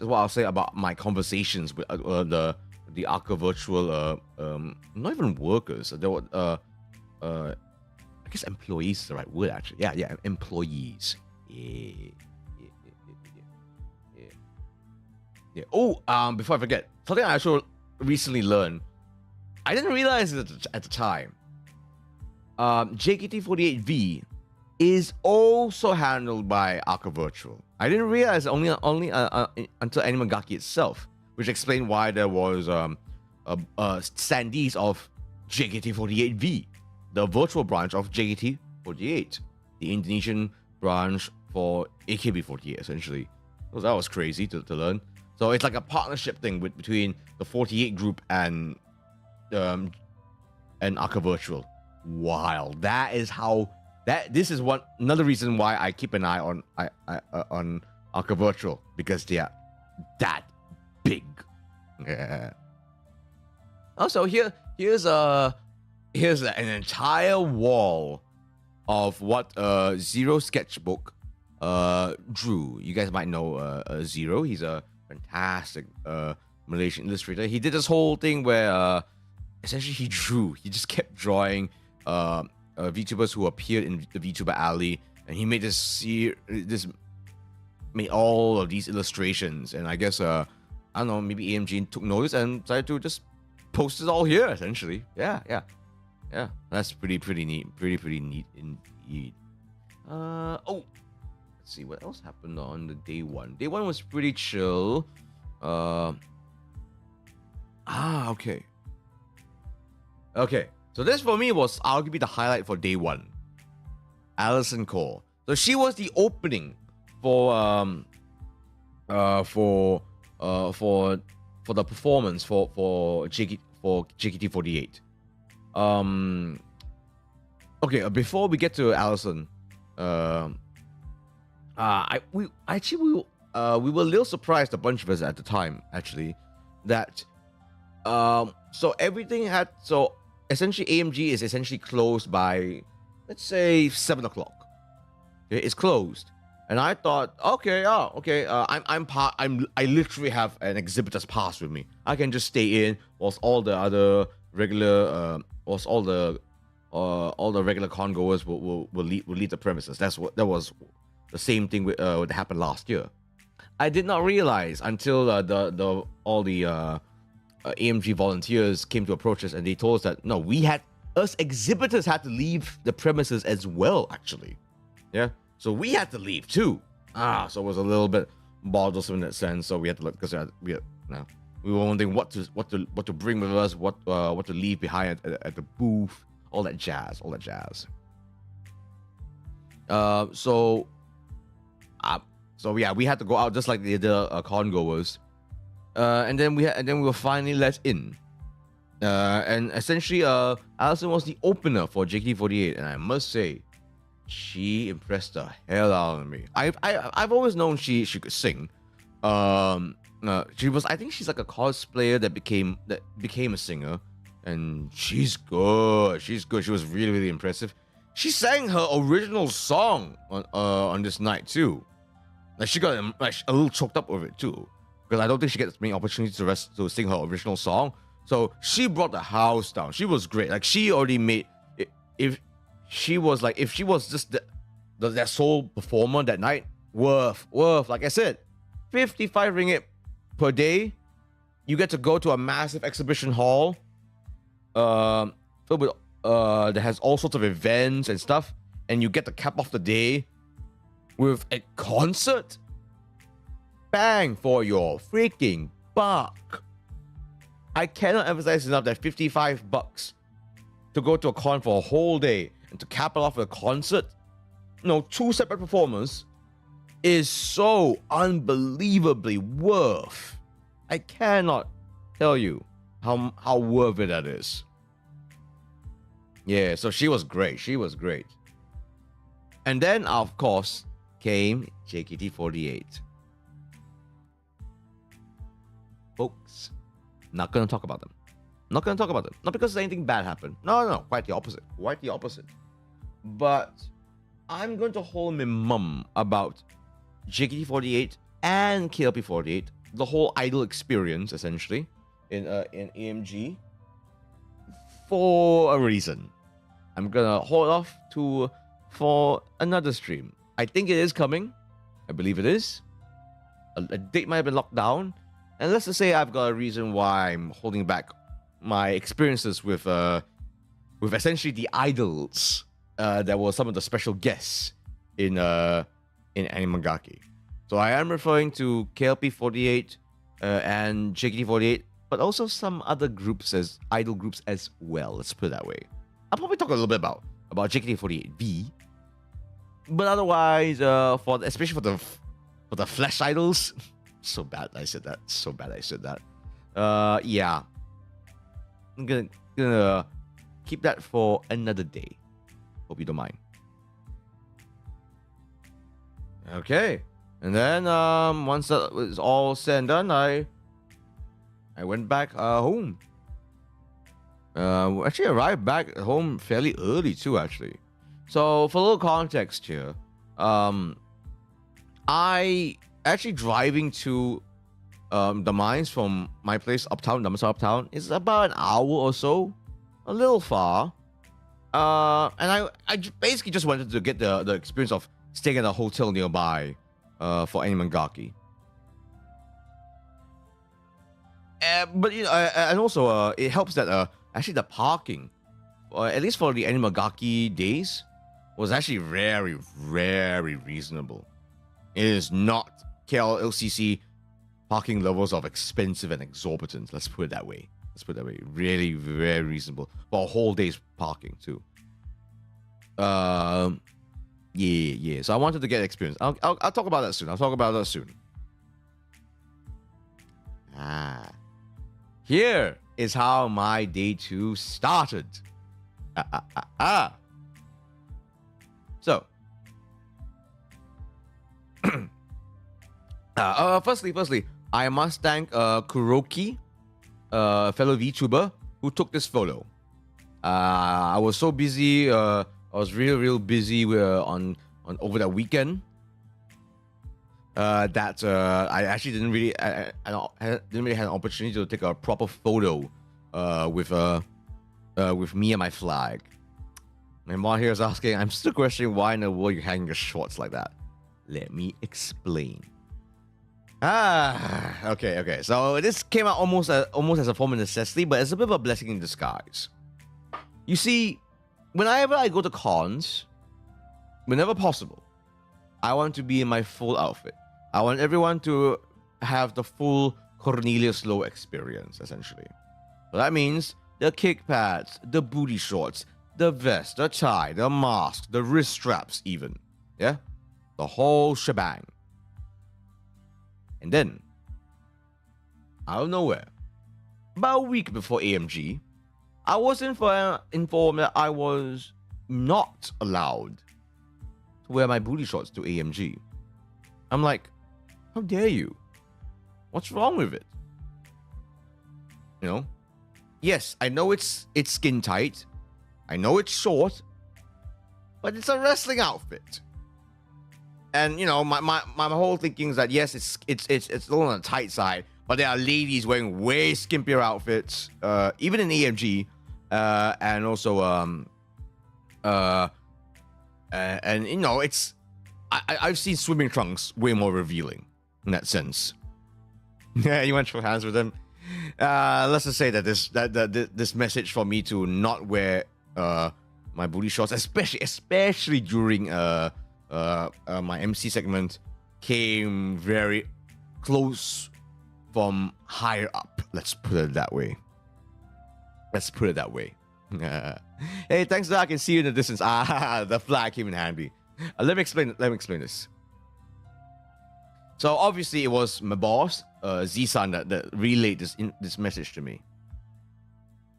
what I'll say about my conversations with the Arca virtual. Not even workers. There were I guess employees is the right word, actually. Yeah, employees. Yeah. Oh, before I forget, something I actually recently learned. I didn't realize it at the time. JKT48V is also handled by Arca Virtual. I didn't realize only until Animagaki itself, which explained why there was standees of JKT48V, the virtual branch of JKT48, the Indonesian branch for AKB48, essentially. So that was crazy to learn. So it's like a partnership thing between the 48 group and Arca Virtual. Wow, this is another reason why I keep an eye on Arca Virtual, because they are that big. Yeah. Also, here's an entire wall of what Zero Sketchbook drew. You guys might know Zero. He's a fantastic Malaysian illustrator. He did this whole thing where essentially he just kept drawing VTubers who appeared in the VTuber Alley, and he made made all of these illustrations. And I guess I don't know, maybe AMG took notice and decided to just post it all here, essentially. Yeah. That's pretty neat. Pretty neat indeed. Let's see what else happened on the day one. Day one was pretty chill. Okay. So this for me was arguably the highlight for day one. Alison Core. So she was the opening for the performance for JKT48. Okay, before we get to Alison, we were a little surprised, a bunch of us at the time, actually, that essentially AMG is essentially closed by, let's say, 7 o'clock. Okay, it's closed. And I thought, I literally have an exhibitor's pass with me. I can just stay in whilst all the other regular all the regular con goers will leave the premises. That was the same thing that happened last year. I did not realize until all the AMG volunteers came to approach us, and they told us that no, us exhibitors had to leave the premises as well, actually. Yeah, so we had to leave too. So it was a little bit bothersome in that sense. So we had to look, because we were wondering what to bring with us, what to leave behind at the booth, all that jazz. So yeah, we had to go out just like the other con goers, and then we were finally let in. And essentially, Allison was the opener for JKT48, and I must say, she impressed the hell out of me. I've always known she could sing. I think she's like a cosplayer that became a singer, and she's good. She was really, really impressive. She sang her original song on this night too. Like she got a little choked up with it too, because I don't think she gets many opportunities to sing her original song. So she brought the house down. She was great. Like she already made if she was just that sole performer that night, worth. Like I said, 55 ringgit per day. You get to go to a massive exhibition hall, filled with that has all sorts of events and stuff, and you get to cap off the day with a concert. Bang for your freaking buck. I cannot emphasize enough that 55 bucks to go to a con for a whole day and to cap it off with a concert, two separate performers, is so unbelievably worth. I cannot tell you how worth it that is. Yeah, so she was great. And then, of course, came JKT48. Folks, not gonna talk about them. Not because anything bad happened. No, quite the opposite. But I'm going to hold my mum about JKT48 and KLP48, the whole idol experience, essentially, in AMG, for a reason. I'm gonna hold off for another stream. I think it is coming. I believe it is. A date might have been locked down. And let's just say I've got a reason why I'm holding back my experiences with essentially the idols that were some of the special guests in Animagaki. So I am referring to KLP48 and JKT48, but also some other groups as idol groups as well. Let's put it that way. I'll probably talk a little bit about JKT48V, but otherwise, especially for the Flash idols. So bad I said that. Yeah. I'm gonna keep that for another day. Hope you don't mind. Okay. And then once that was all said and done, I went back home. Actually arrived back at home fairly early too, actually. So for a little context here, I actually driving to the mines from my place uptown, Damansara Uptown, is about an hour or so, a little far. And I basically just wanted to get the experience of staying at a hotel nearby for Animagaki. But and also it helps that actually the parking, at least for the Animagaki days, was actually very, very reasonable. It is not KLCC parking levels of expensive and exorbitant. Let's put it that way. Really, very reasonable for a whole day's parking too. Yeah. So I wanted to get experience. I'll talk about that soon. Here is how my day 2 started. So, firstly, I must thank Kuroki, fellow VTuber, who took this photo. I was so busy. I was real busy on over that weekend. That I actually didn't really have an opportunity to take a proper photo with me and my flag. My mom here is asking, I'm still questioning why in the world you're hanging your shorts like that. Let me explain. Okay. So this came out almost as a form of necessity, but it's a bit of a blessing in disguise. You see, whenever I go to cons, whenever possible, I want to be in my full outfit. I want everyone to have the full Cornelius LOW experience, essentially. So that means the kick pads, the booty shorts, the vest, the tie, the mask, the wrist straps even. Yeah, the whole shebang. And then, out of nowhere, about a week before AMG, I was informed that I was not allowed to wear my booty shorts to AMG. I'm like, how dare you? What's wrong with it? You know? Yes, I know it's skin tight. I know it's short, but it's a wrestling outfit. And you know, my whole thinking is that yes, it's still on the tight side, but there are ladies wearing way skimpier outfits, even in AMG, and also and you know, I've seen swimming trunks way more revealing in that sense. Yeah, you want to throw hands with them? Let's just say that this message for me to not wear my booty shorts, especially during my MC segment, came very close from higher up. Let's put it that way. Hey, thanks that I can see you in the distance. The flag came in handy. Let me explain this. So obviously it was my boss, Z-san, that relayed this message to me.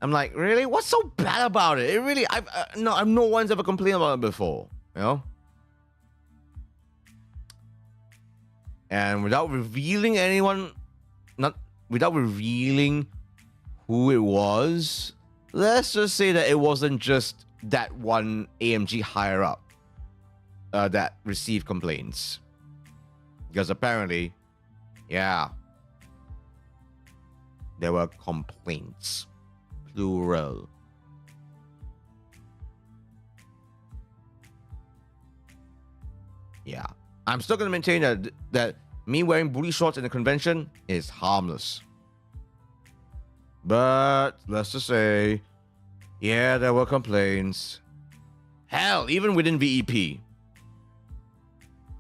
I'm like, really? What's so bad about it? It really, no one's ever complained about it before, you know? And without revealing who it was, let's just say that it wasn't just that one AMG higher up that received complaints. Because apparently, yeah, there were complaints. Plural. Yeah. I'm still going to maintain that me wearing booty shorts in a convention is harmless. But let's just say, yeah, there were complaints. Hell, even within VEP.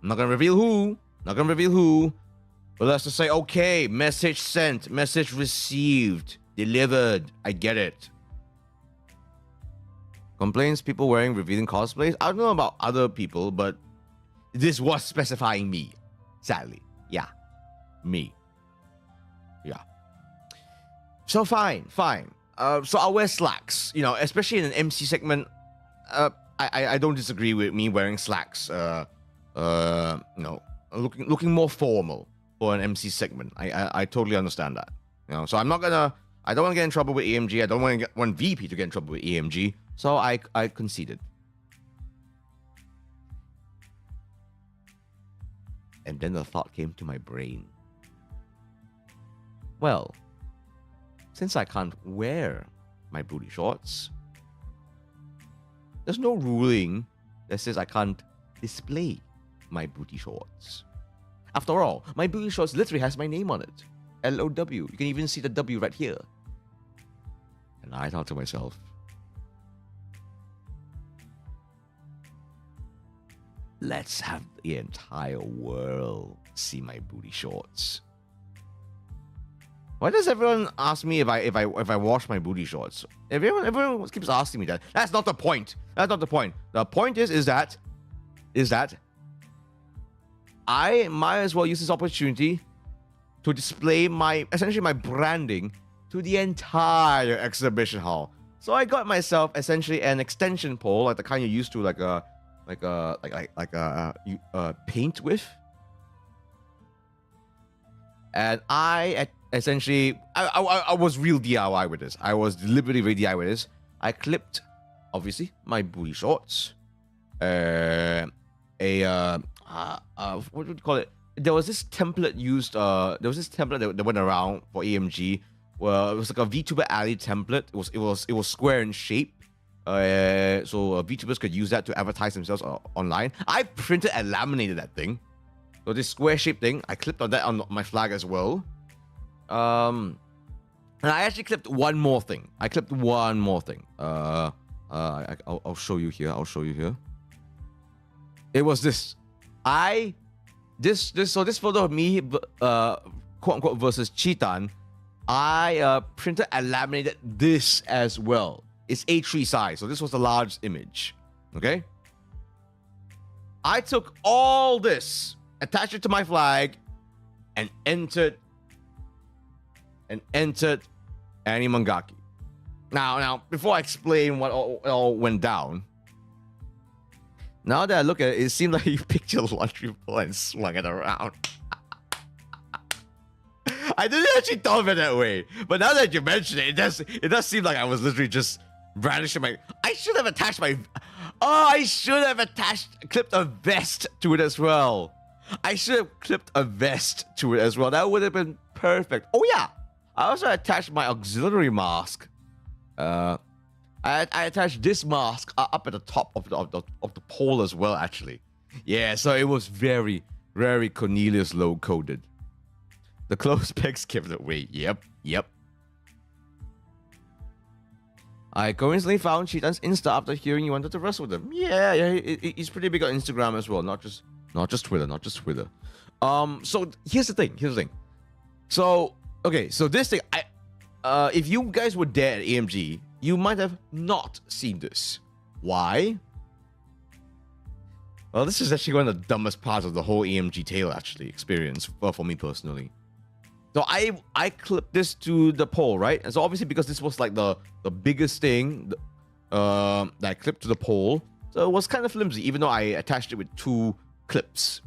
I'm not going to reveal who. But let's just say, okay, message sent, message received, delivered. I get it. Complaints, people wearing revealing cosplays. I don't know about other people, but this was specifying me. Sadly. Yeah. Me. Yeah. So fine. So I'll wear slacks. You know, especially in an MC segment. I don't disagree with me wearing slacks. You know, looking more formal for an MC segment. I totally understand that. You know, so I don't want to get in trouble with AMG. I don't want VP to get in trouble with AMG. So I conceded. And then the thought came to my brain. Well, since I can't wear my booty shorts, there's no ruling that says I can't display my booty shorts. After all, my booty shorts literally has my name on it. LOW. You can even see the W right here. And I thought to myself, let's have the entire world see my booty shorts. Why does everyone ask me if I wash my booty shorts? Everyone keeps asking me that. That's not the point. The point is that I might as well use this opportunity to display essentially my branding to the entire exhibition hall. So I got myself essentially an extension pole, like the kind you used to like a paint with. And I essentially I was real DIY with this. I was deliberately really DIY with this. I clipped, obviously, my booty shorts. What would you call it? There was this template used. There was this template that went around for AMG. Well, it was like a VTuber alley template. It was square in shape. So VTubers could use that to advertise themselves online. I printed and laminated that thing. So this square-shaped thing, I clipped on that on my flag as well. And I actually clipped one more thing. I'll show you here. It was this. This photo of me, quote unquote, versus Chitan. I printed and laminated this as well. It's A3 size, so this was the large image. Okay. I took all this, attached it to my flag, and entered Annie Mangaki. Now, before I explain what all went down, now that I look at it, it seemed like you picked your laundry ball and swung it around. I didn't actually thought of it that way, but now that you mention it, it does seem like I was literally just brandishing my. I should have attached my. Oh, I should have clipped a vest to it as well. I should have clipped a vest to it as well. That would have been perfect. Oh yeah, I also attached my auxiliary mask. I attached this mask up at the top of the pole as well. Actually, yeah. So it was very, very Cornelius LOW coded. The clothes pegs kept it away. Yep. I coincidentally found Cheetan's Insta after hearing you wanted to wrestle with him. Yeah, he's pretty big on Instagram as well, not just Twitter. So here's the thing. So okay, so this thing, if you guys were there at AMG, you might have not seen this. Why? Well, this is actually one of the dumbest parts of the whole AMG tale actually experience for me personally. So I clipped this to the pole, right? And so obviously because this was like the biggest thing that I clipped to the pole, so it was kind of flimsy, even though I attached it with 2 clips.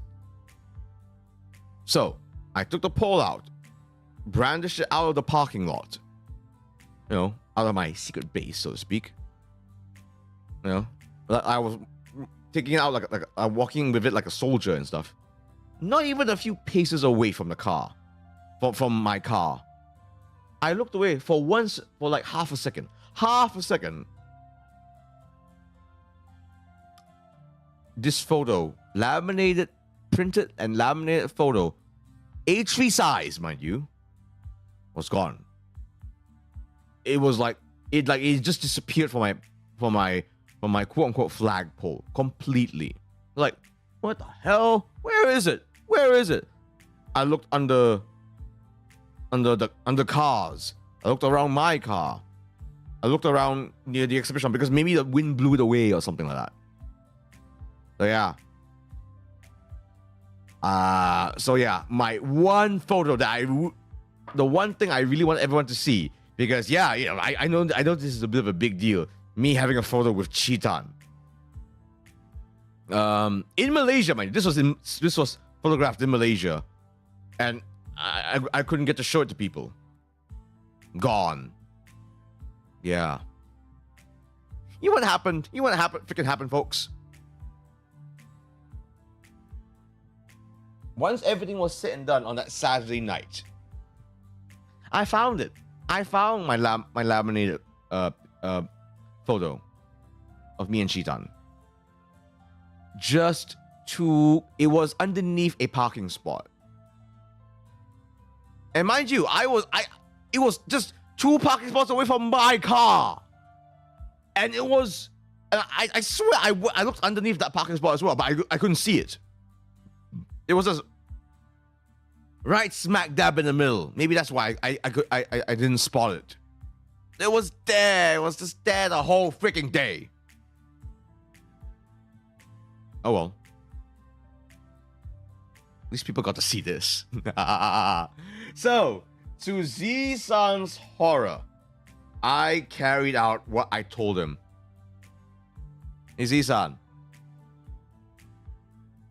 So I took the pole out, brandished it out of the parking lot, out of my secret base, so to speak. I was taking it out like walking with it like a soldier and stuff. Not even a few paces away from the car. From my car, I looked away for like half a second. This photo, printed and laminated photo, A3 size, mind you, was gone. It was like it just disappeared from my quote unquote flagpole completely. Like, what the hell? Where is it? I looked under cars. I looked around my car. I looked around near the exhibition because maybe the wind blew it away or something like that. So yeah. My one photo the one thing I really want everyone to see, because I know this is a bit of a big deal. Me having a photo with Cheetan. In Malaysia, man. This was photographed in Malaysia, and I couldn't get to show it to people. Gone. Yeah. You know what happened? Freaking happened, folks. Once everything was said and done on that Saturday night, I found it. I found my laminated photo of me and Cheetan. It was underneath a parking spot. And mind you, it was just 2 parking spots away from my car. And it was, I swear, I looked underneath that parking spot as well, but I couldn't see it. It was just right smack dab in the middle. Maybe that's why I didn't spot it. It was there. It was just there the whole freaking day. Oh well. At least people got to see this. So, to Z-san's horror, I carried out what I told him. Hey, Z-san,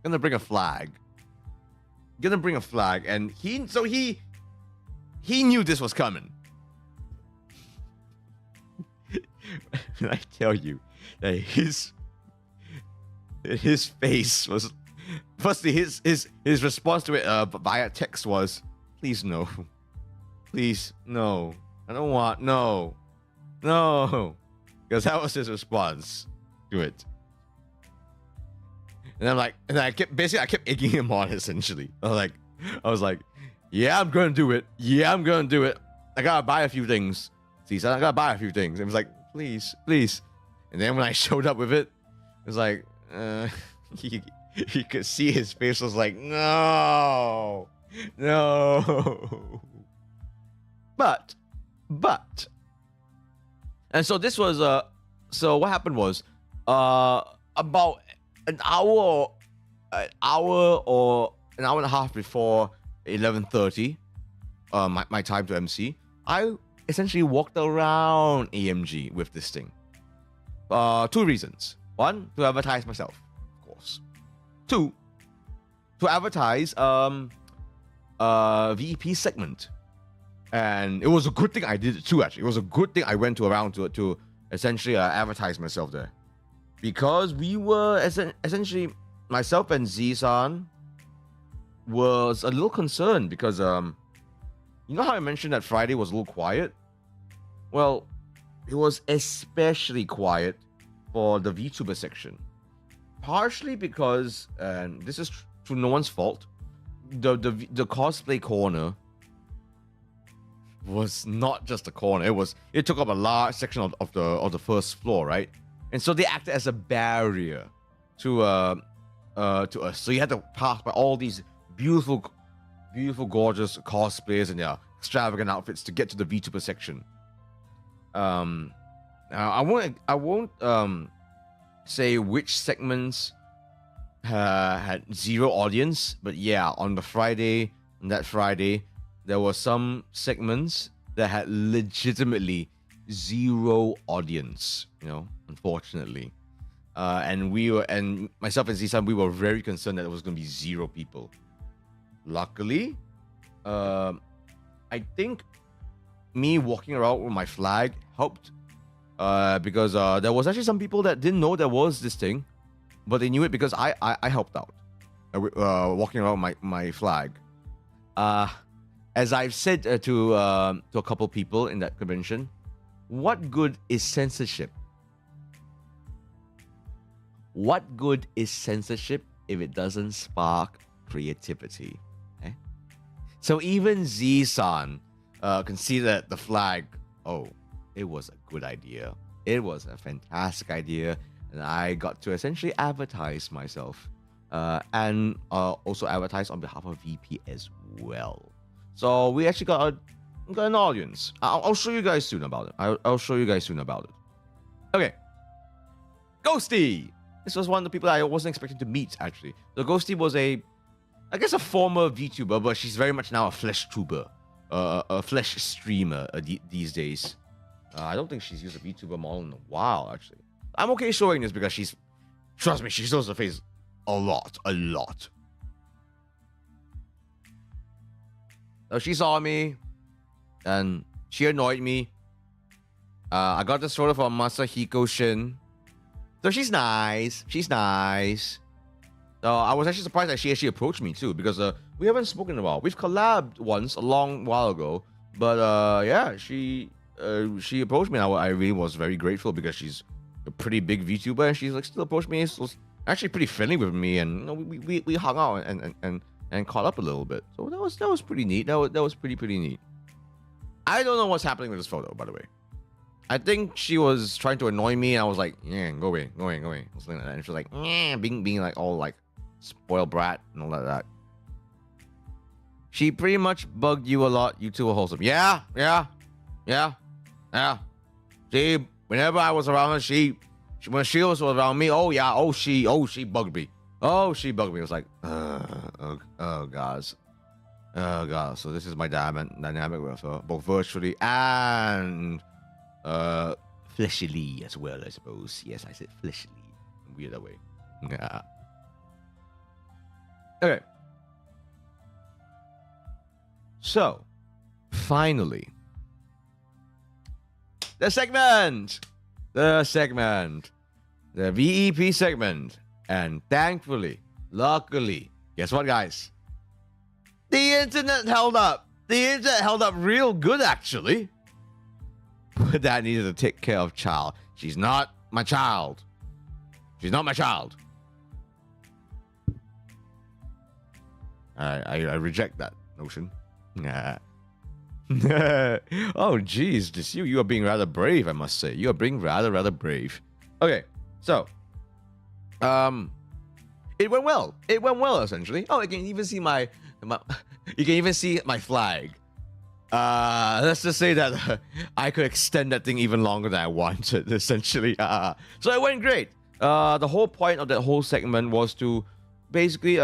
gonna bring a flag. And he knew this was coming. And I tell you that his face was, firstly, his response to it via text was, please no, I don't want, no, because that was his response to it. And I'm like, I kept egging him on essentially. I was like, yeah, I'm gonna do it. I gotta buy a few things. See, so I gotta buy a few things. And it was like, please. And then when I showed up with it, it was like, he could see his face was like, no. But, and so this was, so what happened was, about an hour an hour or an hour and a half before 11:30, my time to MC, I essentially walked around AMG with this thing. 2 reasons. 1, to advertise myself, of course. 2, to advertise VEP segment. And it was a good thing I did it too, actually. It was a good thing I went around to essentially advertise myself there. Because we were, essentially, myself and Z-san was a little concerned because, you know how I mentioned that Friday was a little quiet? Well, it was especially quiet for the VTuber section. Partially because, and this is to no one's fault, the cosplay corner was not just a corner. It took up a large section of the first floor, right? And so they acted as a barrier to us. So you had to pass by all these beautiful, gorgeous cosplayers and their extravagant outfits to get to the VTuber section. I won't say which segments had zero audience, but yeah, on that Friday, there were some segments that had legitimately zero audience, unfortunately. And myself and Z-san, we were very concerned that there was going to be 0 people. Luckily, I think me walking around with my flag helped, because there was actually some people that didn't know there was this thing, but they knew it because I helped out, walking around my flag. As I've said to a couple people in that convention, what good is censorship? What good is censorship if it doesn't spark creativity? So even Z-san considered the flag, it was a good idea. It was a fantastic idea. And I got to essentially advertise myself and also advertise on behalf of VP as well. So we actually got an audience. I'll show you guys soon about it. I'll show you guys soon about it. Okay. Ghosty! This was one of the people I wasn't expecting to meet, actually. So Ghosty was I guess a former VTuber, but she's very much now a flesh tuber. A flesh streamer these days. I don't think she's used a VTuber model in a while, actually. I'm okay showing this because trust me, she shows her face a lot. So she saw me, and she annoyed me. I got this photo from Masahiko Shin. So she's nice. So I was actually surprised that she actually approached me too, because we haven't spoken in a while. We've collabed once a long while ago, but yeah, she approached me, and I really was very grateful because she's a pretty big VTuber, and she's still approached me. So was actually pretty friendly with me, and we hung out and caught up a little bit. So that was pretty neat. That was pretty neat. I don't know what's happening with this photo, by the way. I think she was trying to annoy me, and I was like, yeah, go away. Something like that. And she was like, yeah, being like all like spoiled brat and all that. She pretty much bugged you a lot. You two were wholesome. Yeah. See, whenever I was around her, when she was around me, she bugged me. She bugged me. It was like, oh gosh. So this is my dynamic with her, both virtually and fleshly as well, I suppose. Yes, I said fleshly. Weird that way. Yeah. Okay. So, finally, the VEP segment. And thankfully, luckily, guess what, guys? The internet held up. The internet held up real good, actually. But that needed to take care of child. She's not my child. I reject that notion. Nah. Oh, geez. Just you are being rather brave, I must say. You are being rather brave. Okay, so it went well. Essentially. Oh, you can even see my flag. Let's just say that I could extend that thing even longer than I wanted, essentially. So it went great. The whole point of that whole segment was to basically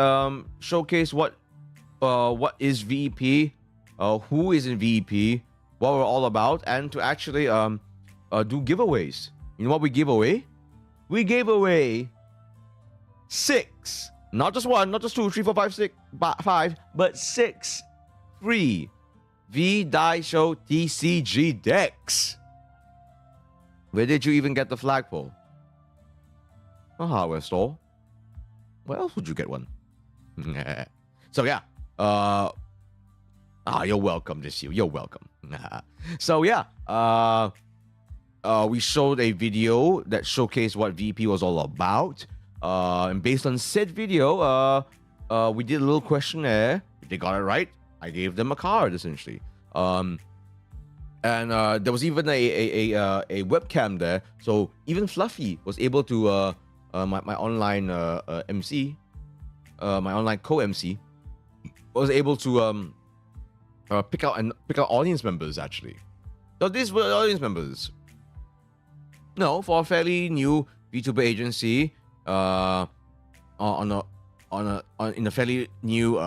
showcase what is VEP, who is in VEP, what we're all about, and to actually do giveaways. You know what we give away? We gave away 6, not just 1, not just 2, 3, 4, 5, 6, 5, but 6 free V-Daisho TCG decks. Where did you even get the flagpole? A hardware store. Where else would you get one? So yeah, you're welcome this year. You're welcome. So yeah, we showed a video that showcased what VP was all about. And based on said video, we did a little questionnaire. If they got it right, I gave them a card essentially. And there was even a webcam there, so even Fluffy was able to my online MC, my online co-MC, was able to pick out audience members actually. So these were audience members. No, for a fairly new VTuber agency, in a fairly new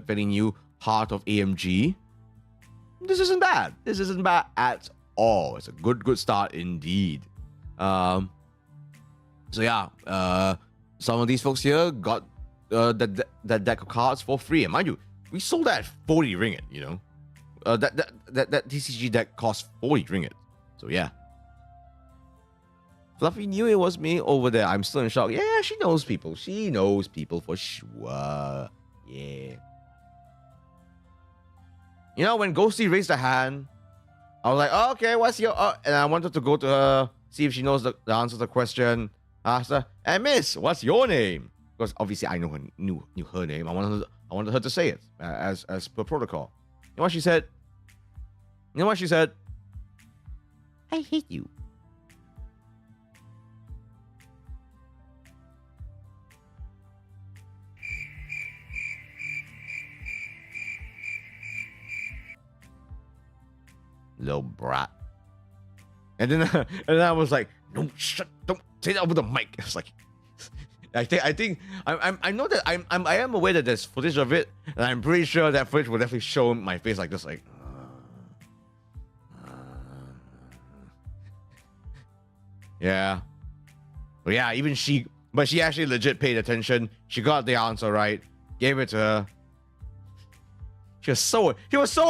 fairly new heart of AMG. This isn't bad. This isn't bad at all. It's a good start indeed. So yeah, some of these folks here got that deck of cards for free. And mind you, we sold that at 40 ringgit, you know. That TCG deck cost 40 ringgit. So yeah. Fluffy knew it was me over there. I'm still in shock. Yeah, she knows people. She knows people for sure. Yeah. You know, when Ghosty raised a hand, I was like, oh, okay, what's your... and I wanted to go to her, see if she knows the answer to the question. Asked her, hey, miss, what's your name? Because obviously I knew her name. I wanted her to say it as per protocol. You know what she said? I hate you. Little brat. And then I was like, no, shut, don't say that over the mic. It's like, I think I know that I am aware that there's footage of it, and I'm pretty sure that footage will definitely show my face like this, like. Yeah. But yeah, even she actually legit paid attention. She got the answer right, gave it to her. She was so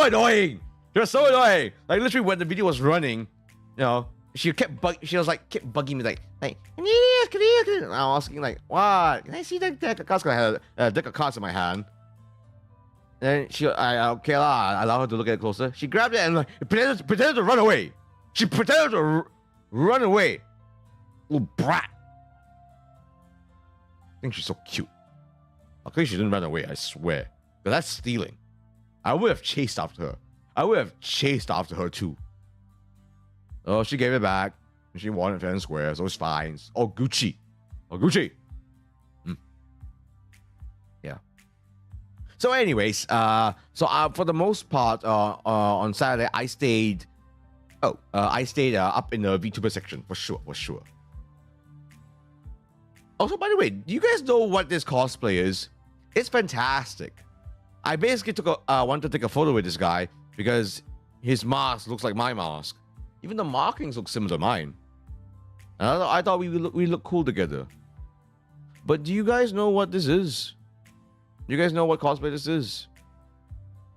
annoying. Like literally when the video was running, you know, she kept bugging me like Cornelius. And I was asking like, what? Can I see that deck of cards? I had a deck of cards in my hand. And I allow her to look at it closer. She grabbed it and like pretended to run away. She pretended to run away. Little brat. I think she's so cute. Luckily she didn't run away, I swear. But that's stealing. I would have chased after her. Too. Oh, she gave it back. She won it fair and square, so it's fine. Oh, Gucci. Yeah. So anyways, for the most part, on Saturday, I stayed up in the VTuber section, for sure. Also, by the way, do you guys know what this cosplay is? It's fantastic. I basically wanted to take a photo with this guy because his mask looks like my mask. Even the markings look similar to mine. And I thought we look cool together. But do you guys know what this is? Do you guys know what cosplay this is?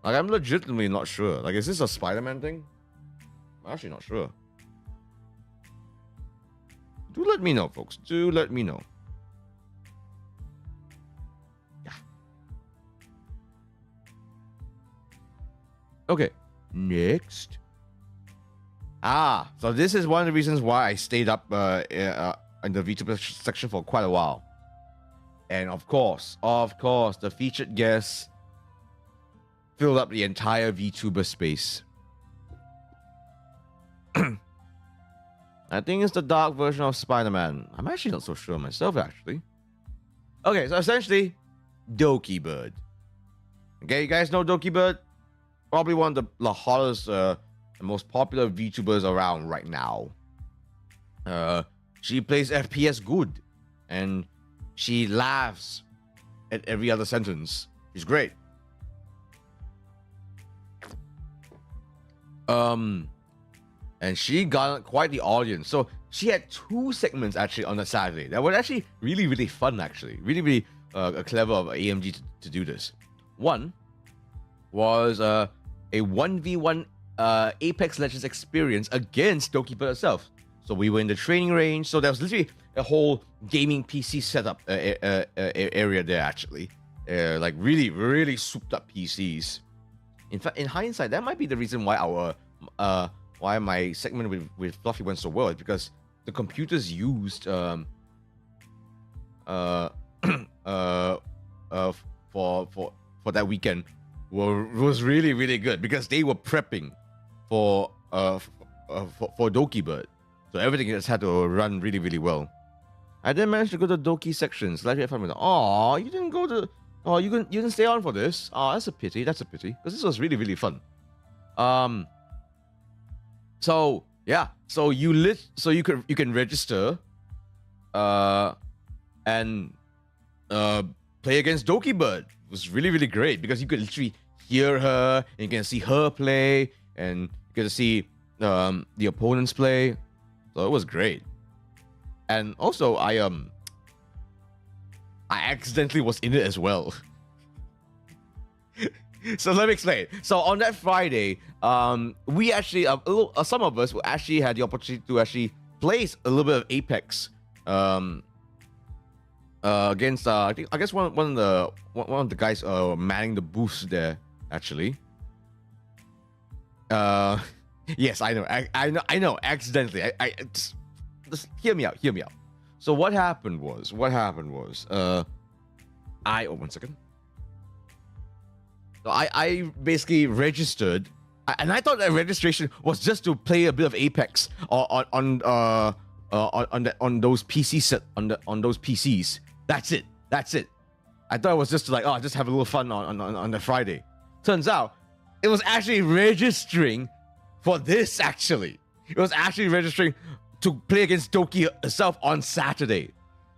Like, I'm legitimately not sure. Like, is this a Spider-Man thing? I'm actually not sure. Do let me know, folks. Do let me know. Yeah. Okay. Next. So this is one of the reasons why I stayed up in the VTuber section for quite a while. And of course, the featured guests filled up the entire VTuber space. I think it's the dark version of Spider-Man. I'm actually not so sure myself, actually. Okay, so essentially, Dokibird. Okay, you guys know Dokibird? Probably one of the hottest, most popular VTubers around right now. She plays FPS good, and she laughs at every other sentence. She's great. And she got quite the audience. So she had 2 segments actually on a Saturday that were actually really, really fun. Actually, really clever of AMG to do this. One was a 1v1 Apex Legends experience against Dokibird itself. So we were in the training range. So there was literally a whole gaming PC setup area there actually. Like really souped up PCs. In fact, in hindsight, that might be the reason why why my segment with Fluffy went so well. It's because the computers used for that weekend was really good because they were prepping for Dokibird. So everything just had to run really well. I then managed to go to Doki sections. Like if I'm like, oh, you didn't go to, oh, you didn't stay on for this. Oh, that's a pity. That's a pity because this was really fun. So yeah, so you can register, and play against Dokibird. It was really great because you could literally hear her and you can see her play and you can see the opponents play. So it was great. And also I accidentally was in it as well. So let me explain. So on that Friday, we actually some of us actually had the opportunity to actually play a little bit of Apex against I guess one of the guys manning the booths there actually. Yes, I know accidentally. I just hear me out. So what happened was one second. So I basically registered, and I thought that registration was just to play a bit of Apex on those PC on those PCs. That's it. I thought it was just to just have a little fun on the Friday. Turns out it was actually registering for this. Actually, it was actually registering to play against Doki herself on Saturday.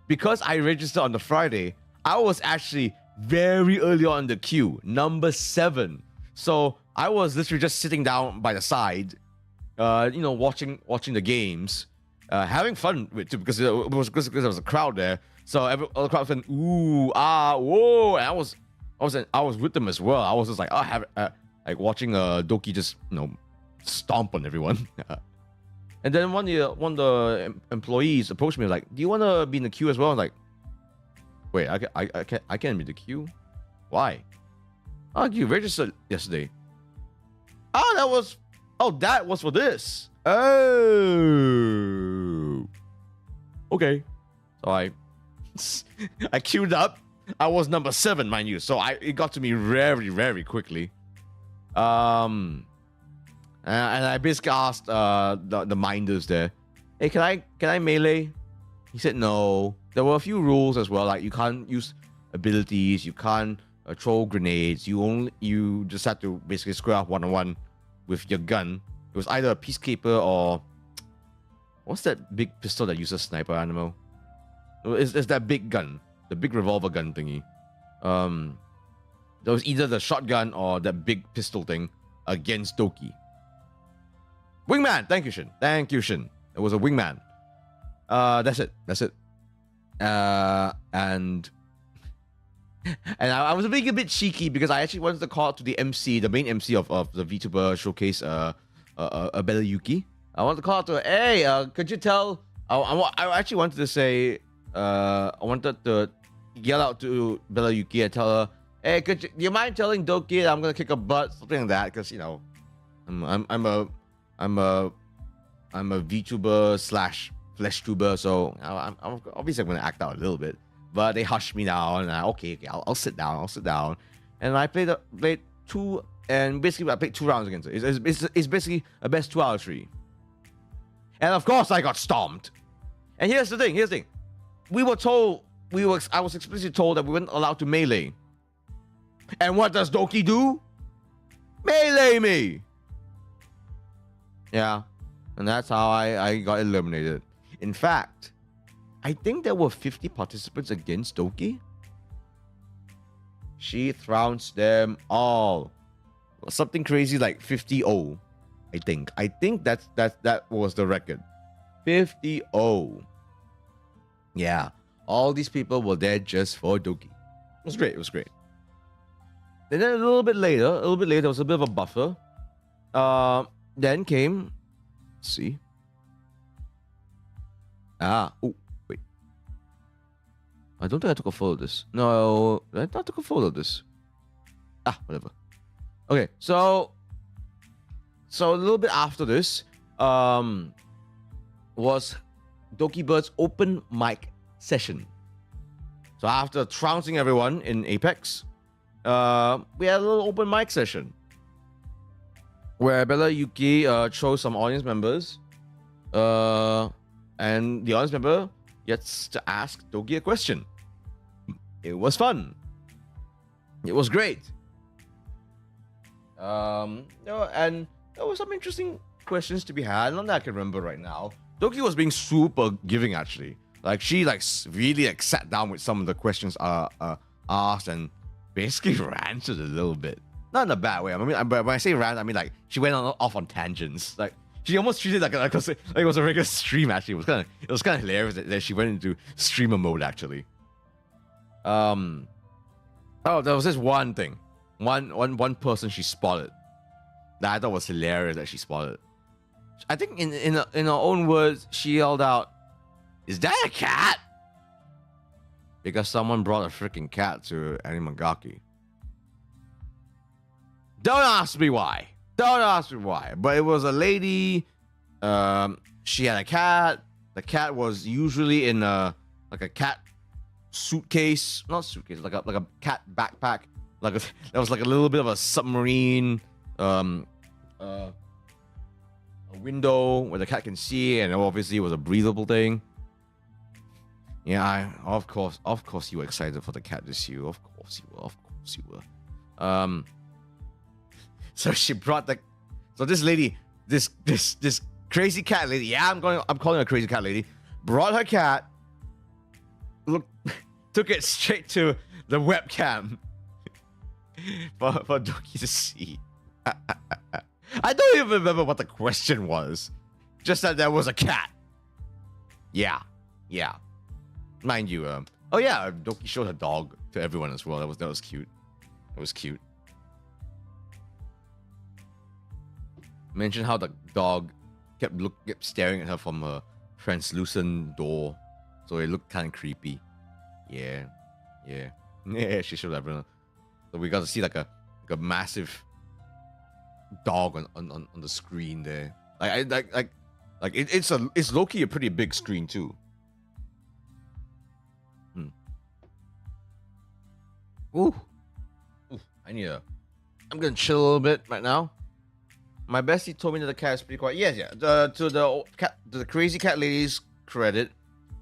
Because I registered on the Friday, I was actually very early on in the queue, number 7. So I was literally just sitting down by the side, watching the games, having fun with it because there was a crowd there. So all the crowd said, ooh, ah, whoa, and I was with them as well. I was just like, like watching Doki just stomp on everyone. And then one of the employees approached me like, do you want to be in the queue as well? I was like, wait, I can't be in the queue. Why? Oh, you registered yesterday. Oh, that was for this. Oh, okay. So I queued up. I was number 7, mind you. So it got to me very quickly. And I basically asked the minders there, hey, can I melee? He said no. There were a few rules as well, like you can't use abilities, you can't throw grenades. You just had to basically square off 1-on-1 with your gun. It was either a peacekeeper or what's that big pistol that uses sniper animal? It's that big gun, the big revolver gun thingy. There was either the shotgun or that big pistol thing against Doki. Wingman, thank you, Shin. It was a wingman. That's it. And I was being a bit cheeky because I actually wanted to call out to the main MC of the VTuber showcase, Bellayuki. I wanted to call out to her, hey, could you tell? I actually wanted to say, I wanted to yell out to Bellayuki and tell her, hey, do you mind telling Doki that I'm gonna kick her butt, something like that? Because I'm a VTuber / flesh tuber, so I'm obviously gonna act out a little bit. But they hushed me down, and okay, I'll sit down. And I played 2, and basically I played 2 rounds against it. It's basically a best 2 out of 3. And of course I got stomped. And here's the thing. I was explicitly told that we weren't allowed to melee. And what does Doki do? Melee me. Yeah, and that's how I got eliminated. In fact, I think there were 50 participants against Doki. She trounced them all. Something crazy like 50-0, I think. I think that was the record. 50-0. Yeah. All these people were there just for Doki. It was great. It was great. And then a little bit later, there was a bit of a buffer. Then came, let's see. Oh, wait. I don't think I took a photo of this. No, I not took a photo of this. Whatever. Okay, so a little bit after this, was Dokibird's open mic session. So after trouncing everyone in Apex, we had a little open mic session where Bella Yuki chose some audience members, and the audience member gets to ask Doki a question. It was fun. It was great. And there were some interesting questions to be had. None that I can remember right now. Doki was being super giving, actually. Like, she really sat down with some of the questions asked and basically ranted a little bit. Not in a bad way. I mean, but when I say rant, I mean like she went off on tangents. Like, she almost treated it like it was a regular stream. Actually, it was kind of hilarious that she went into streamer mode. Actually, there was this one thing, one person she spotted that I thought was hilarious that she spotted. I think in her own words, she yelled out, "Is that a cat?" Because someone brought a freaking cat to Animagaki. Don't ask me why. But it was a lady. She had a cat. The cat was usually in a cat suitcase, not suitcase, like a cat backpack. There was like a little bit of a submarine, a window where the cat can see, and obviously it was a breathable thing. Yeah, of course you were excited for the cat to see you. Of course you were. So she brought this lady, this crazy cat lady. Yeah, I'm calling her a crazy cat lady. Brought her cat. Took it straight to the webcam for Doki to see. I don't even remember what the question was. Just that there was a cat. Yeah. Mind you, Doki showed her dog to everyone as well. That was cute. It was cute. Mentioned how the dog kept staring at her from her translucent door, so it looked kind of creepy. Yeah. She showed everyone. So we got to see like a massive dog on the screen there. It's low-key a pretty big screen too. Ooh. I'm gonna chill a little bit right now. My bestie told me that the cat is pretty quiet. Yes, yeah. To the crazy cat lady's credit,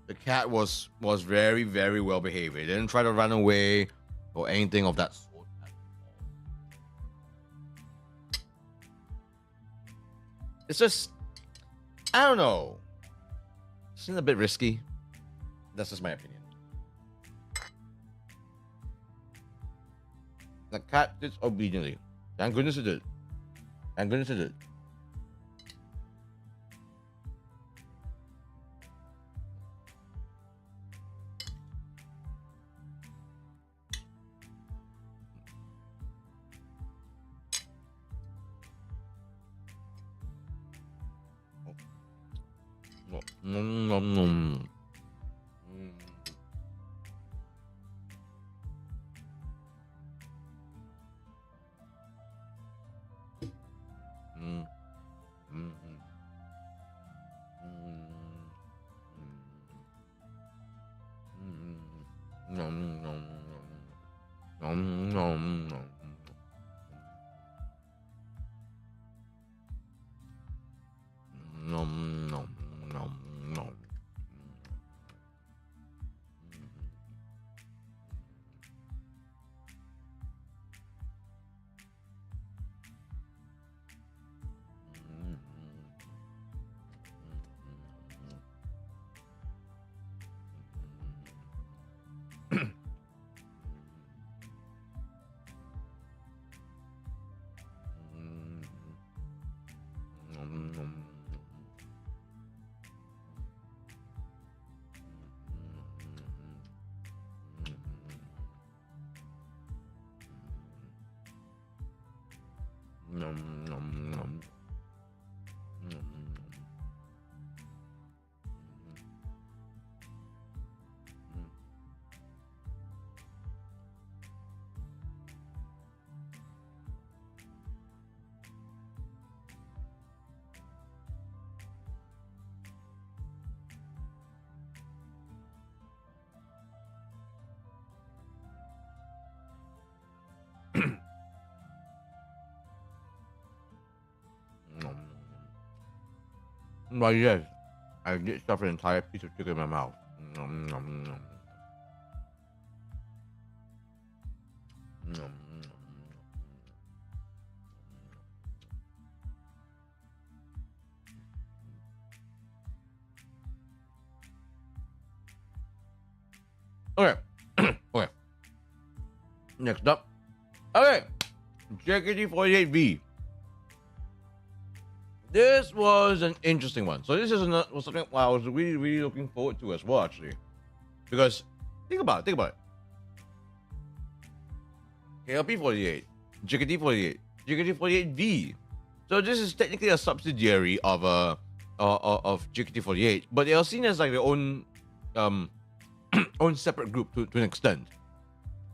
the cat was very, very well behaved. It didn't try to run away or anything of that sort. It's just, I don't know. It seems a bit risky. That's just my opinion. The cat did obediently. Thank goodness it did. Thank goodness it did. But yes, I did stuff an entire piece of chicken in my mouth. Nom, nom, nom. Nom, nom, nom. Okay. Okay. Next up. Okay. JKT48V. This was an interesting one. So this is was something I was really looking forward to as well, actually. Because think about it. KLP48, JKT48, JKT48V. So this is technically a subsidiary of JKT48, but they are seen as like their own own separate group to an extent.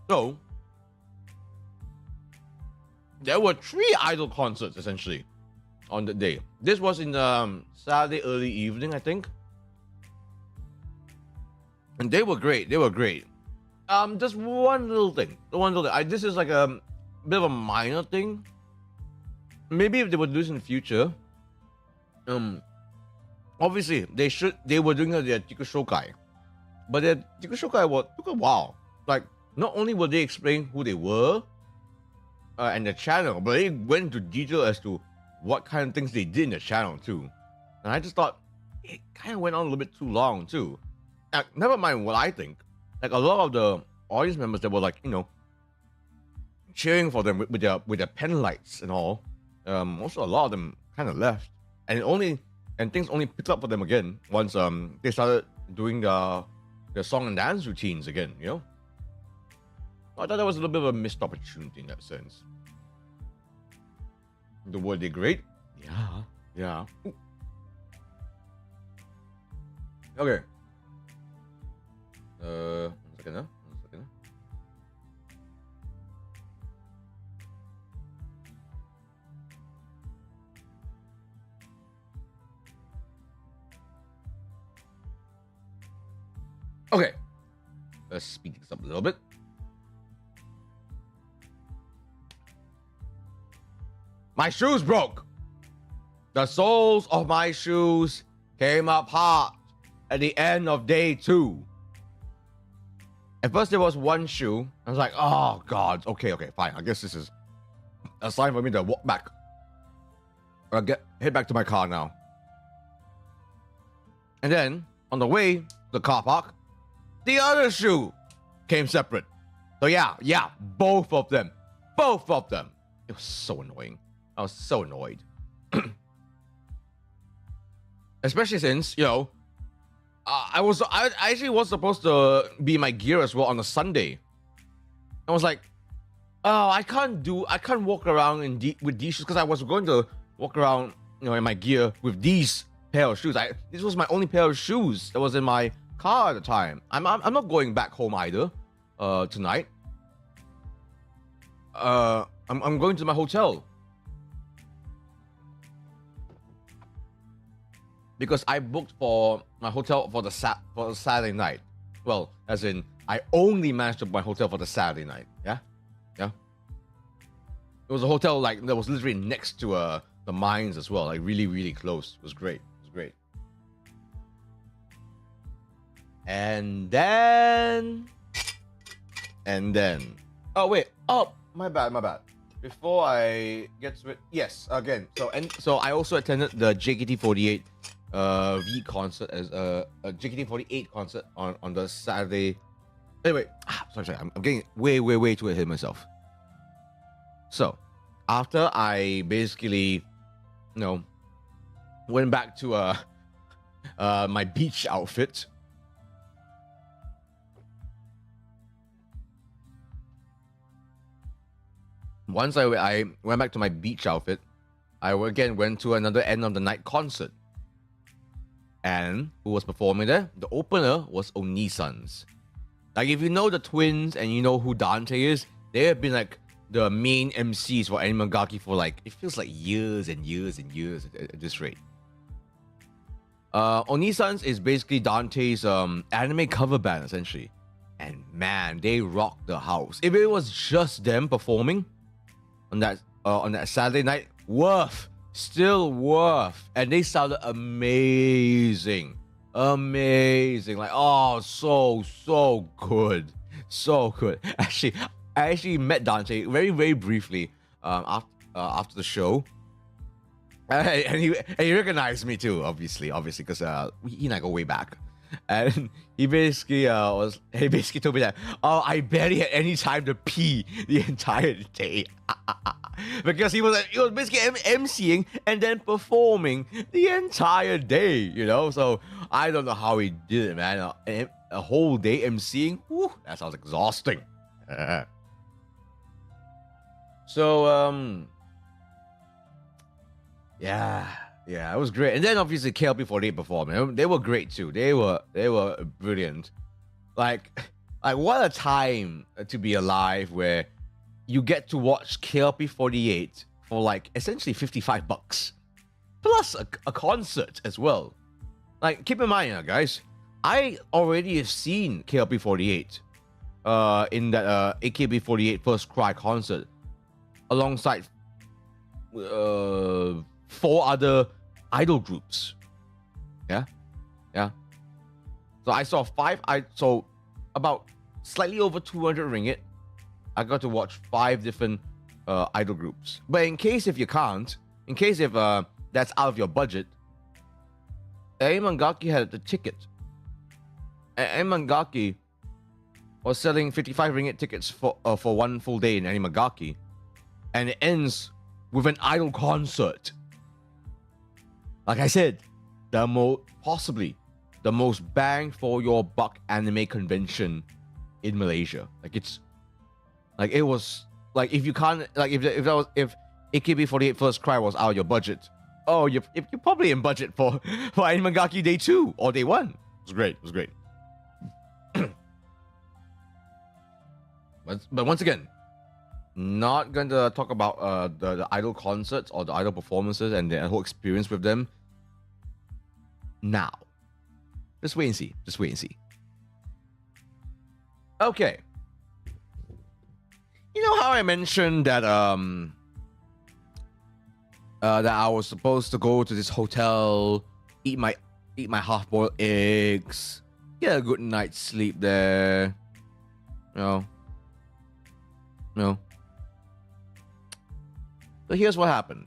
So there were 3 idol concerts essentially on the day. This was in Saturday early evening, I think. And they were great. Just one little thing. This is like a bit of a minor thing. Maybe if they would do this in the future, obviously they were doing their Chikushokai. But their Chikushokai took a while. Like, not only will they explain who they were and the channel, but they went into detail as to what kind of things they did in the channel too. And I just thought it kind of went on a little bit too long too. Never mind what I think. Like a lot of the audience members that were like, cheering for them with their pen lights and all. Also a lot of them kind of left, and things only picked up for them again once they started doing their song and dance routines again. I thought that was a little bit of a missed opportunity in that sense. Were they great? Yeah. Okay. One second. Okay. Let's speed this up a little bit. My shoes broke. The soles of my shoes came apart at the end of day 2. At first there was one shoe. I was like, oh God, okay, fine. I guess this is a sign for me to walk back. Or head back to my car now. And then on the way to the car park, the other shoe came separate. So yeah, both of them. It was so annoying. I was so annoyed. Especially since, I actually was supposed to be my gear as well on a Sunday. I was like, oh, I can't walk around with these shoes, because I was going to walk around, in my gear with these pair of shoes. This was my only pair of shoes that was in my car at the time. I'm not going back home either tonight. I'm going to my hotel. Because I booked for my hotel for the Saturday night. Well, as in, I only managed to book my hotel for the Saturday night. Yeah. It was a hotel that was literally next to the mines as well. Like really close. It was great. And then. Oh wait. Oh, my bad. Before I get to it, yes. Again. So I also attended the JKT48. V concert as a JKT48 concert on the Saturday. Anyway, sorry, I'm getting way too ahead of myself. So, after I basically, went back to my beach outfit. once I went back to my beach outfit, I again went to another end of the night concert. And who was performing there? The opener was Onisans. Like, if you know the twins and you know who Dante is, they have been like the main MCs for Animagaki for like, it feels like years and years and years at this rate. Onisans is basically Dante's anime cover band, essentially. And man, they rocked the house. If it was just them performing on that Saturday night, still worth. And they sounded amazing. Like, oh, so good. So good. I actually met Dante very, very briefly after the show. And he recognized me too, obviously, because he and I go way back. And he basically told me that, oh, I barely had any time to pee the entire day. Because he was basically emceeing and then performing the entire day, you know? So I don't know how he did it, man. A whole day emceeing, whew, that sounds exhausting. So, yeah, it was great. And then obviously KLP48 performed. They were great too. They were brilliant. Like what a time to be alive where you get to watch KLP48 for like essentially $55 plus a concert as well. Like, keep in mind, guys, I already have seen KLP48 in that AKB48 First Cry concert alongside 4 other idol groups. Yeah. So I saw 5. So about slightly over 200 ringgit. I got to watch 5 different idol groups. But in case if that's out of your budget, Animagaki had the ticket. Animagaki was selling 55 ringgit tickets for 1 full day in Animagaki, and it ends with an idol concert. Like I said, possibly the most bang for your buck anime convention in Malaysia. It was like, if you can't, like, if AKB48 First Cry was out of your budget, oh, you're probably in budget for Animagaki Day 2 or Day 1. It was great. But once again, not going to talk about the idol concerts or the idol performances and the whole experience with them now. Just wait and see. Okay. You know how I mentioned that that I was supposed to go to this hotel, eat my half-boiled eggs, get a good night's sleep there. No. So here's what happened.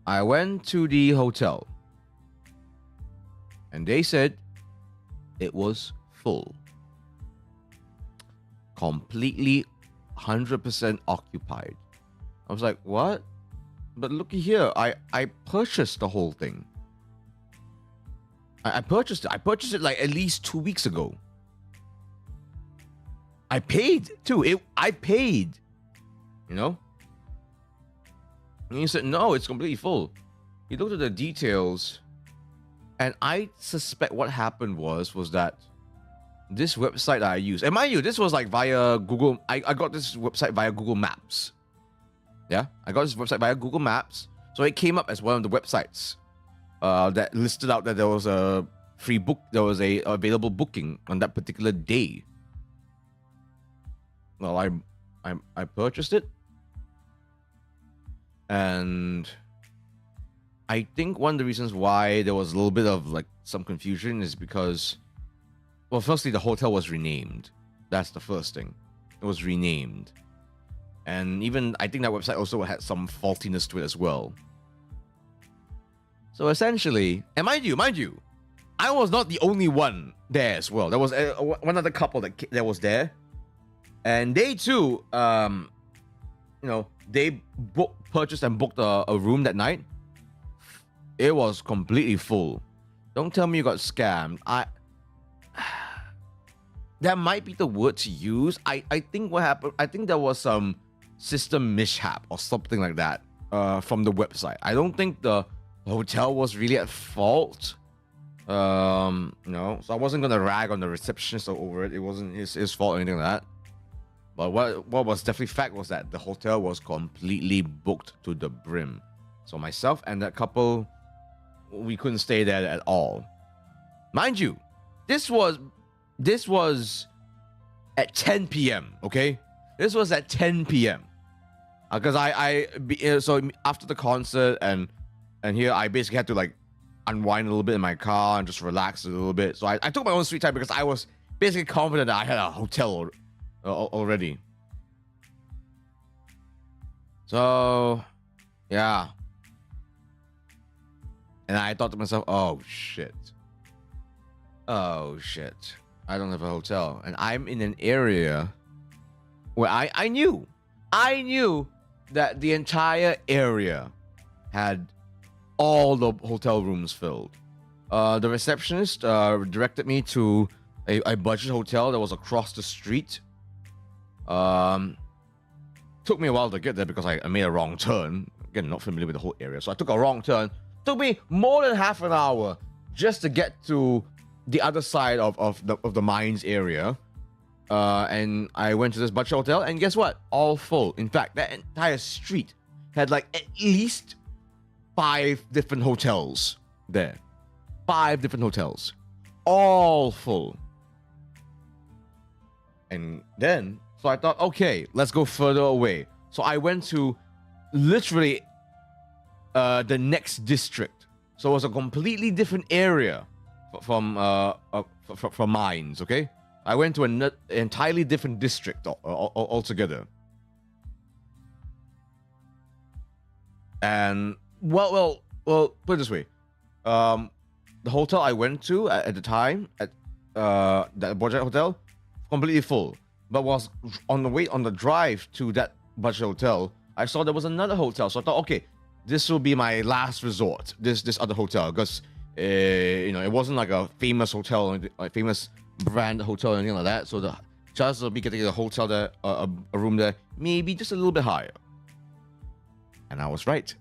I went to the hotel, and they said it was full. Completely 100% occupied. I was like, what? But looky here, I purchased the whole thing. I purchased it. I purchased it like at least 2 weeks ago. I paid too. I paid. You know? And he said, no, it's completely full. He looked at the details, and I suspect what happened was that this website that I use, and mind you, this was like via Google. I got this website via Google Maps. Yeah, I got this website via Google Maps, so it came up as one of the websites that listed out that there was a free book, there was a available booking on that particular day. Well, I purchased it, and I think one of the reasons why there was a little bit of like some confusion is because, well, firstly, the hotel was renamed. That's the first thing. It was renamed. And even, I think that website also had some faultiness to it as well. So essentially, and mind you, I was not the only one there as well. There was one other couple that was there. And they too, they purchased and booked a room that night. It was completely full. Don't tell me you got scammed. That might be the word to use. I think what happened, I think there was some system mishap or something like that from the website. I don't think the hotel was really at fault. No, so I wasn't gonna rag on the receptionist over it. It wasn't his fault or anything like that. But what was definitely fact was that the hotel was completely booked to the brim. So myself and that couple, we couldn't stay there at all. Mind you, this was at 10 p.m. Okay, this was at 10 p.m. Because so after the concert and here I basically had to like unwind a little bit in my car and just relax a little bit. So I took my own sweet time because I was basically confident that I had a hotel already. So yeah, and I thought to myself, oh shit, I don't have a hotel, and I'm in an area where I knew that the entire area had all the hotel rooms filled. The receptionist directed me to a budget hotel that was across the street. Took me a while to get there because I made a wrong turn. Again, not familiar with the whole area, so I took a wrong turn. Took me more than half an hour just to get to the other side of the mines area. And I went to this budget hotel, and guess what? All full. In fact, that entire street had like at least 5 different hotels there. 5 different hotels. All full. And then, so I thought, okay, let's go further away. So I went to literally the next district. So it was a completely different area from mines, okay? I went to an entirely different district altogether. And well, put it this way. The hotel I went to at the time, at that budget hotel, completely full. But was on the drive to that budget hotel, I saw there was another hotel. So I thought, okay, this will be my last resort. This other hotel, because it wasn't like a famous hotel, like famous brand hotel or anything like that. So the chances of me getting a hotel there, a room there, maybe just a little bit higher. And I was right.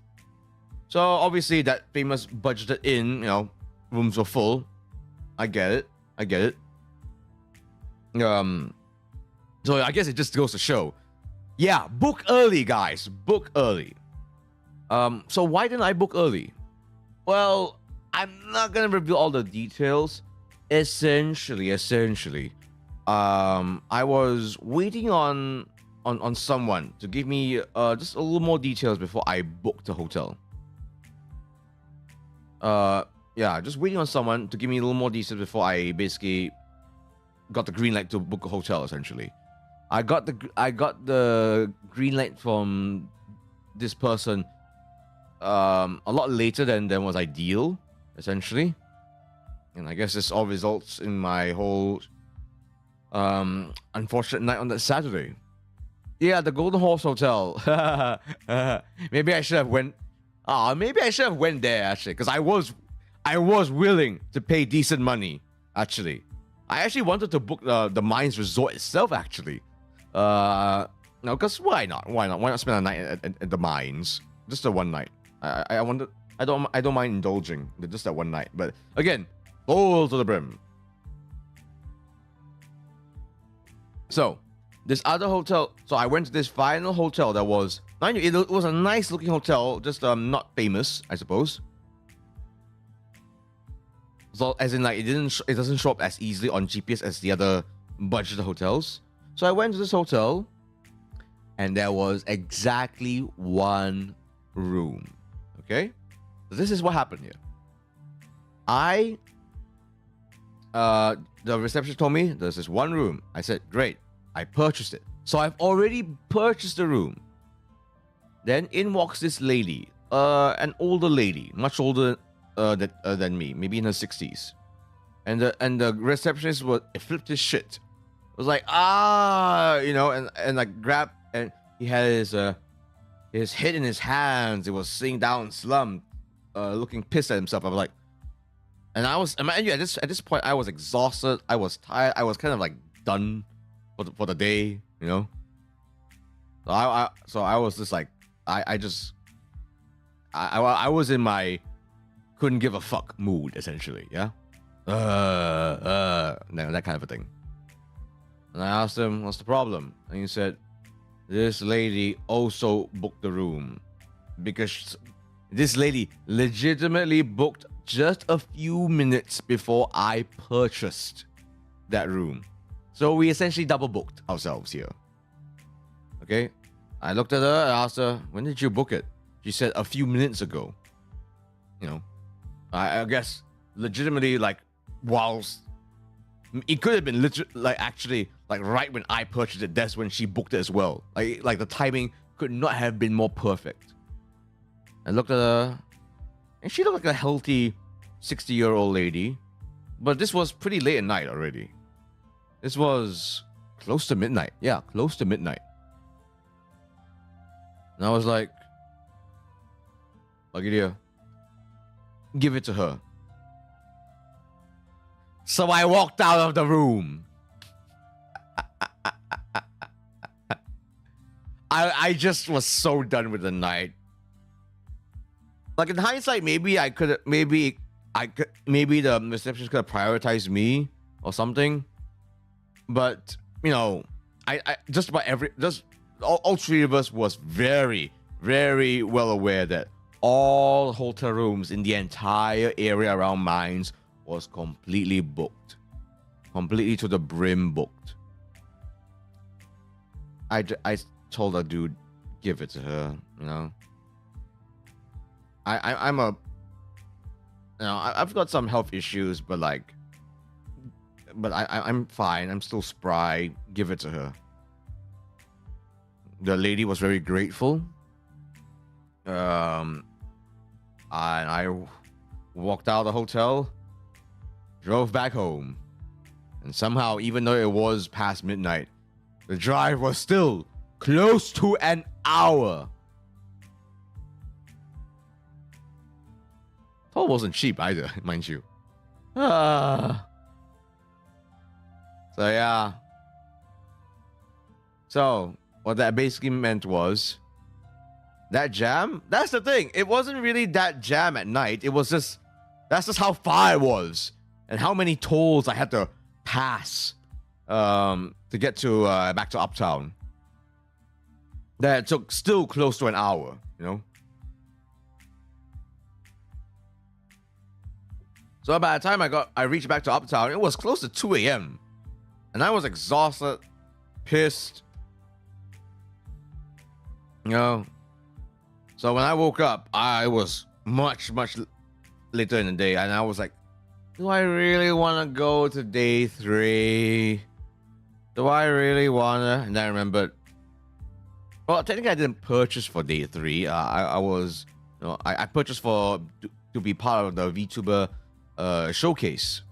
So obviously that famous budgeted inn, rooms were full. I get it. So I guess it just goes to show, yeah, book early, guys. Book early. So why didn't I book early? Well, I'm not gonna reveal all the details. Essentially, I was waiting on someone to give me just a little more details before I booked the hotel. Just waiting on someone to give me a little more details before I basically got the green light to book a hotel. Essentially, I got the green light from this person a lot later than was ideal. Essentially, and I guess this all results in my whole unfortunate night on that Saturday. Yeah, the Golden Horse Hotel. Maybe I should have went. Maybe I should have went there actually, because I was willing to pay decent money. Actually, I actually wanted to book the Mines Resort itself. Actually, no, because why not? Why not spend a night at the Mines? Just a one night. I wanted. I don't mind indulging just that one night. But again, full to the brim. So this other hotel. So I went to this final hotel that was. Mind you, it was a nice looking hotel, just not famous, I suppose. So as in like it doesn't show up as easily on GPS as the other budget hotels. So I went to this hotel, and there was exactly one room. Okay, so this is what happened here. The receptionist told me there's this one room. I said, great. I purchased it. So I've already purchased the room. Then in walks this lady, an older lady, much older than me, maybe in her 60s. And the receptionist flipped his shit. It was like, and like grabbed, and he had his head in his hands. He was sitting down, slumped, looking pissed at himself. I was like, and I was, at this point, I was exhausted. I was tired. I was kind of like done for the day, So I was just like, I was in my couldn't give a fuck mood essentially, yeah. That kind of a thing. And I asked him, what's the problem? And he said, this lady also booked the room because this lady legitimately booked just a few minutes before I purchased that room. So we essentially double booked ourselves here. Okay? I looked at her and asked her, when did you book it? She said a few minutes ago. You know, I guess legitimately, like, whilst it could have been actually right when I purchased it, that's when she booked it as well. Like the timing could not have been more perfect. I looked at her, and she looked like a healthy 60-year-old lady, but this was pretty late at night already. This was close to midnight. Yeah, close to midnight. And I was like, look at you. Give it to her. So I walked out of the room. I just was so done with the night. Like in hindsight, maybe the receptionist could have prioritized me or something. But you know, I just about all three of us was very, very well aware that all hotel rooms in the entire area around Mines was completely booked. Completely to the brim booked. I told her, dude, give it to her, you know. I've got some health issues, but I'm fine. I'm still spry. Give it to her. The lady was very grateful. And I walked out of the hotel, drove back home, and somehow, even though it was past midnight, the drive was still close to an hour. Toll wasn't cheap either, mind you. So yeah. So what that basically meant was that jam. That's the thing. It wasn't really that jam at night. It was just that's just how far it was and how many tolls I had to pass to get to back to Uptown. That took still close to an hour, you know. So by the time I reached back to Uptown, it was close to 2 a.m. And I was exhausted, pissed. You know. So when I woke up, I was much later in the day, and I was like, do I really want to go to day 3? Do I really want to? And I remembered, well, technically I didn't purchase for day 3. I was, you know, I purchased to be part of the Vtuber showcase,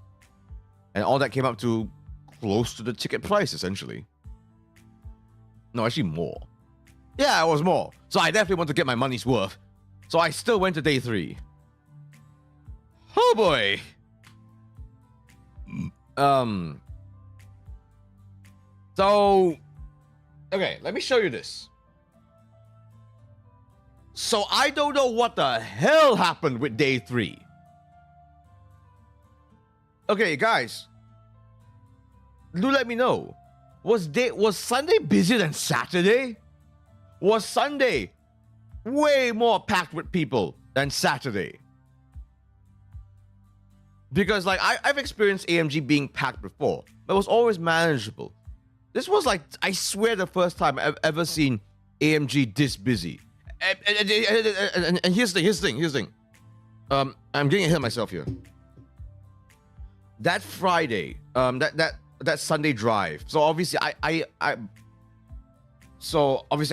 and all that came up to close to the ticket price essentially. No, actually more. Yeah, it was more. So I definitely want to get my money's worth. So I still went to day 3. Oh boy. So okay, let me show you this. So I don't know what the hell happened with day 3. Okay, guys, do let me know. Was Sunday busier than Saturday? Was Sunday way more packed with people than Saturday? Because like I've experienced AMG being packed before, but it was always manageable. This was like, I swear, the first time I've ever seen AMG this busy. And here's the thing. I'm getting ahead of myself here. That Friday, that Sunday drive. So obviously I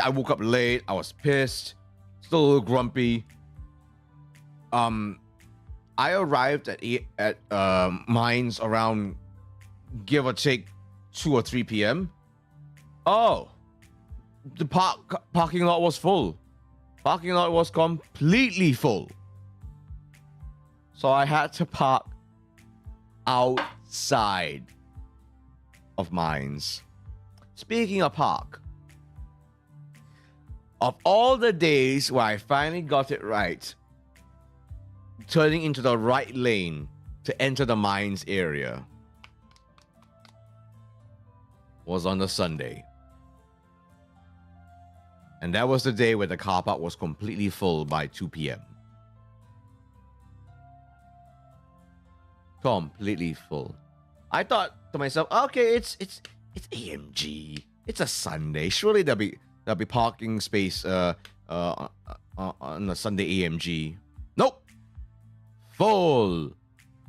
woke up late. I was pissed, still a little grumpy. I arrived at Mines around, give or take, 2 or 3 p.m. Oh, the parking lot was full. Parking lot was completely full. So I had to park outside of Mines. Speaking of park, of all the days where I finally got it right, turning into the right lane to enter the mines area was on the Sunday. And that was the day where the car park was completely full by 2 p.m. Completely full. I thought to myself, okay, it's AMG. It's a Sunday. Surely there'll be parking space on a Sunday AMG. Nope. Full.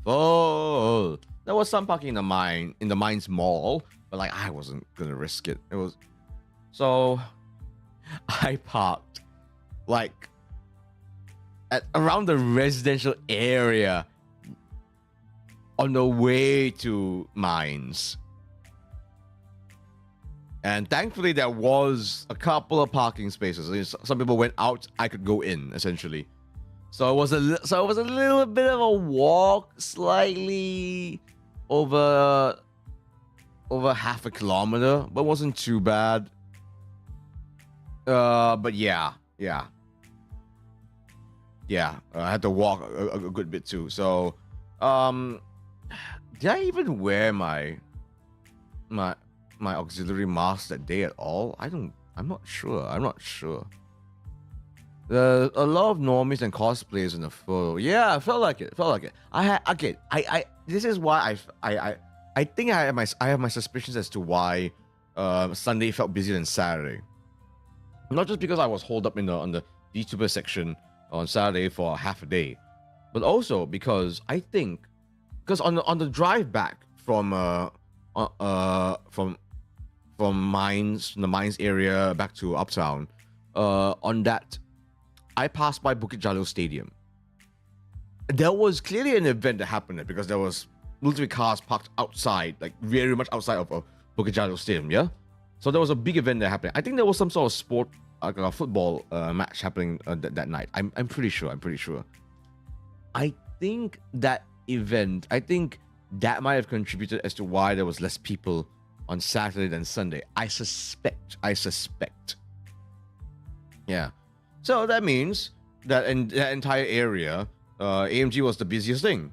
There was some parking in the mines mall, but like I wasn't gonna risk it. It was so I parked like at around the residential area on the way to mines. And thankfully there was a couple of parking spaces. Some people went out, I could go in essentially. So it was a little bit of a walk, slightly over half a kilometer, but wasn't too bad. But yeah, I had to walk a good bit too. So, did I even wear my auxiliary mask that day at all? I'm not sure. A lot of normies and cosplayers in the photo. Yeah, I felt like it. This is why I think I have my suspicions as to why Sunday felt busier than Saturday. Not just because I was holed up on the VTuber section on Saturday for half a day, but also because I think on the drive back from the mines area back to Uptown, on that I passed by Bukit Jalil Stadium. There was clearly an event that happened there because there was military cars parked outside, like very much outside of Bukit Jalil Stadium. Yeah, so there was a big event that happened. I think there was some sort of sport, like a football match happening that night. I'm pretty sure. I think that event, that might have contributed as to why there was less people on Saturday than Sunday. I suspect. Yeah. So that means that in that entire area, AMG was the busiest thing.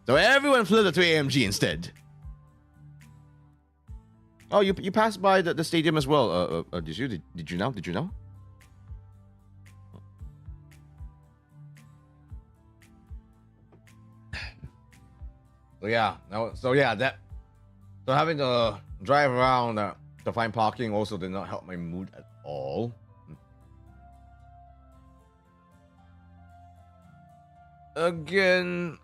So everyone flooded to AMG instead. Oh, you passed by the stadium as well. Did you know? So having to drive around to find parking also did not help my mood at all. Again,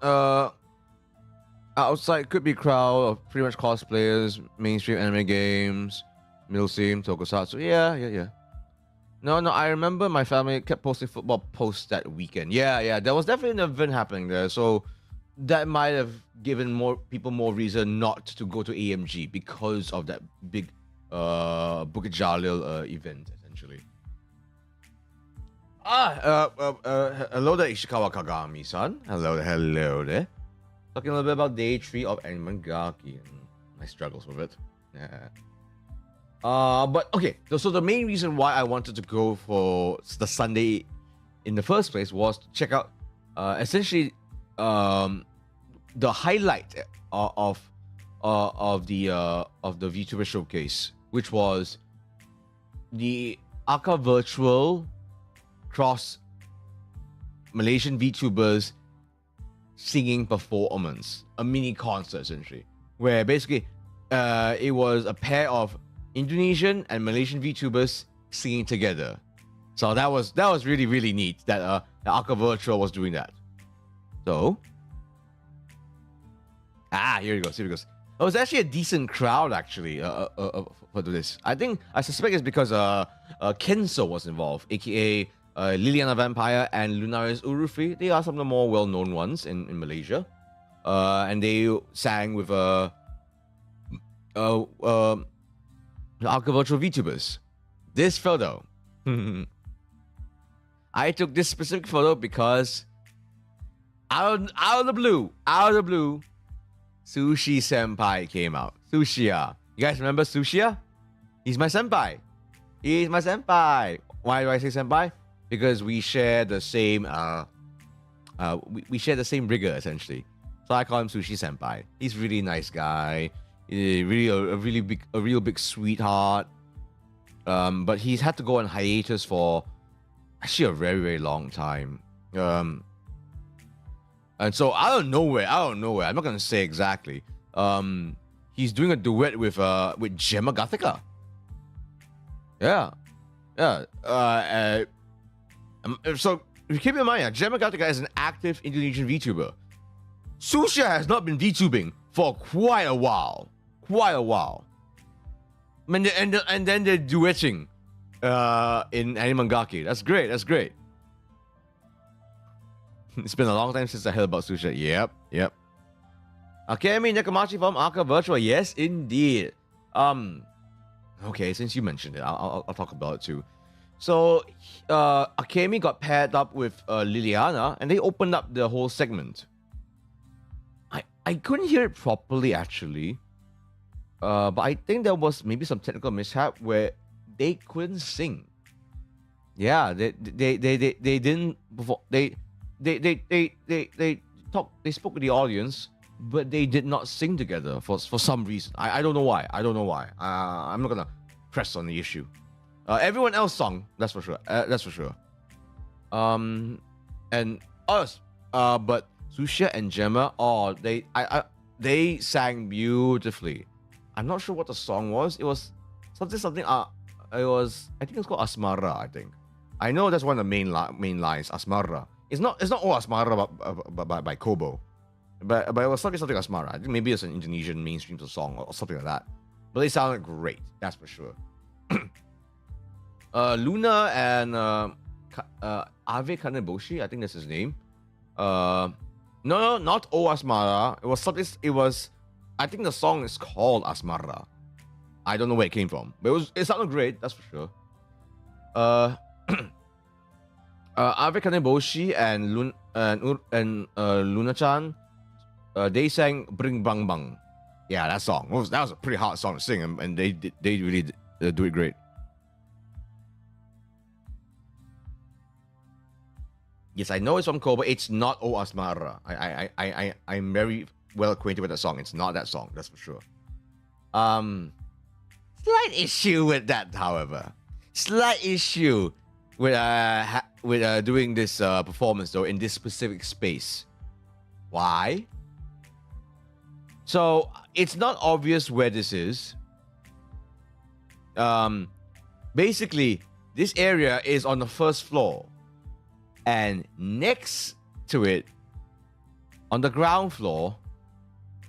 outside could be crowd of pretty much cosplayers, mainstream anime games, middle seam, tokusatsu. Yeah. No, I remember my family kept posting football posts that weekend. Yeah. There was definitely an event happening there. So that might have given more people more reason not to go to AMG because of that big Bukit Jalil event, essentially. Hello there, Ishikawa Kagami-san. Hello there. Talking a little bit about day 3 of Animangaki and my struggles with it. Yeah. But okay, so the main reason why I wanted to go for the Sunday in the first place was to check out essentially the highlight of the VTuber showcase, which was the Aka Virtual cross Malaysian VTubers singing performance, a mini concert essentially, where basically it was a pair of Indonesian and Malaysian VTubers singing together. So that was really, really neat that the Aka Virtual was doing that. So here he goes. It was actually a decent crowd actually for this. I suspect it's because Kenso was involved, aka Liliana Vampire and Lunaris Urufi. They are some of the more well-known ones in Malaysia. And they sang with the Aka Virtual VTubers. This photo. I took this specific photo because out of the blue, Sushi Senpai came out. Sushia. You guys remember Sushia? He's my senpai. Why do I say senpai? Because we share the same we share the same rigor essentially. So I call him Sushi Senpai. He's a really nice guy. Really a real big sweetheart. But he's had to go on hiatus for actually a very, very long time. And so out of nowhere, I'm not gonna say exactly. He's doing a duet with Gemma Gothica. Yeah. So keep in mind, Gemma Gothica is an active Indonesian VTuber. Susha has not been VTubing for quite a while. And then they're duetting in Animangaki. That's great. It's been a long time since I heard about Susha. Yep. Akemi Nekamachi from Aka Virtual. Yes, indeed. Okay, since you mentioned it, I'll talk about it too. So, Akemi got paired up with Liliana, and they opened up the whole segment. I couldn't hear it properly, actually. But I think there was maybe some technical mishap where they couldn't sing. Yeah, they didn't before they spoke with the audience, but they did not sing together for some reason. I don't know why. I'm not gonna press on the issue. Everyone else sung, that's for sure. And us, but Susha and Gemma, they sang beautifully. I'm not sure what the song was. It was something. I think it's called Asmara. I think. I know that's one of the main lines. Asmara. It's not all Asmara by Kobo, but it was something Asmara. I think maybe it's an Indonesian mainstream song or something like that. But they sounded great. That's for sure. Luna and Ave Kaneboshi, I think that's his name. No, not O Asmara. It was something. I think the song is called Asmara. I don't know where it came from, but it sounded great. That's for sure. Ave Kaneboshi and Luna-chan, they sang Bring Bang Bang. Yeah, that song. That was a pretty hard song to sing, and they really do it great. Yes, I know it's from Kobe. It's not O Asmara. I'm very well acquainted with that song. It's not that song, that's for sure. Slight issue with that, however. Slight issue with doing this performance though in this specific space. Why? So it's not obvious where this is. Basically, this area is on the first floor, and next to it, on the ground floor,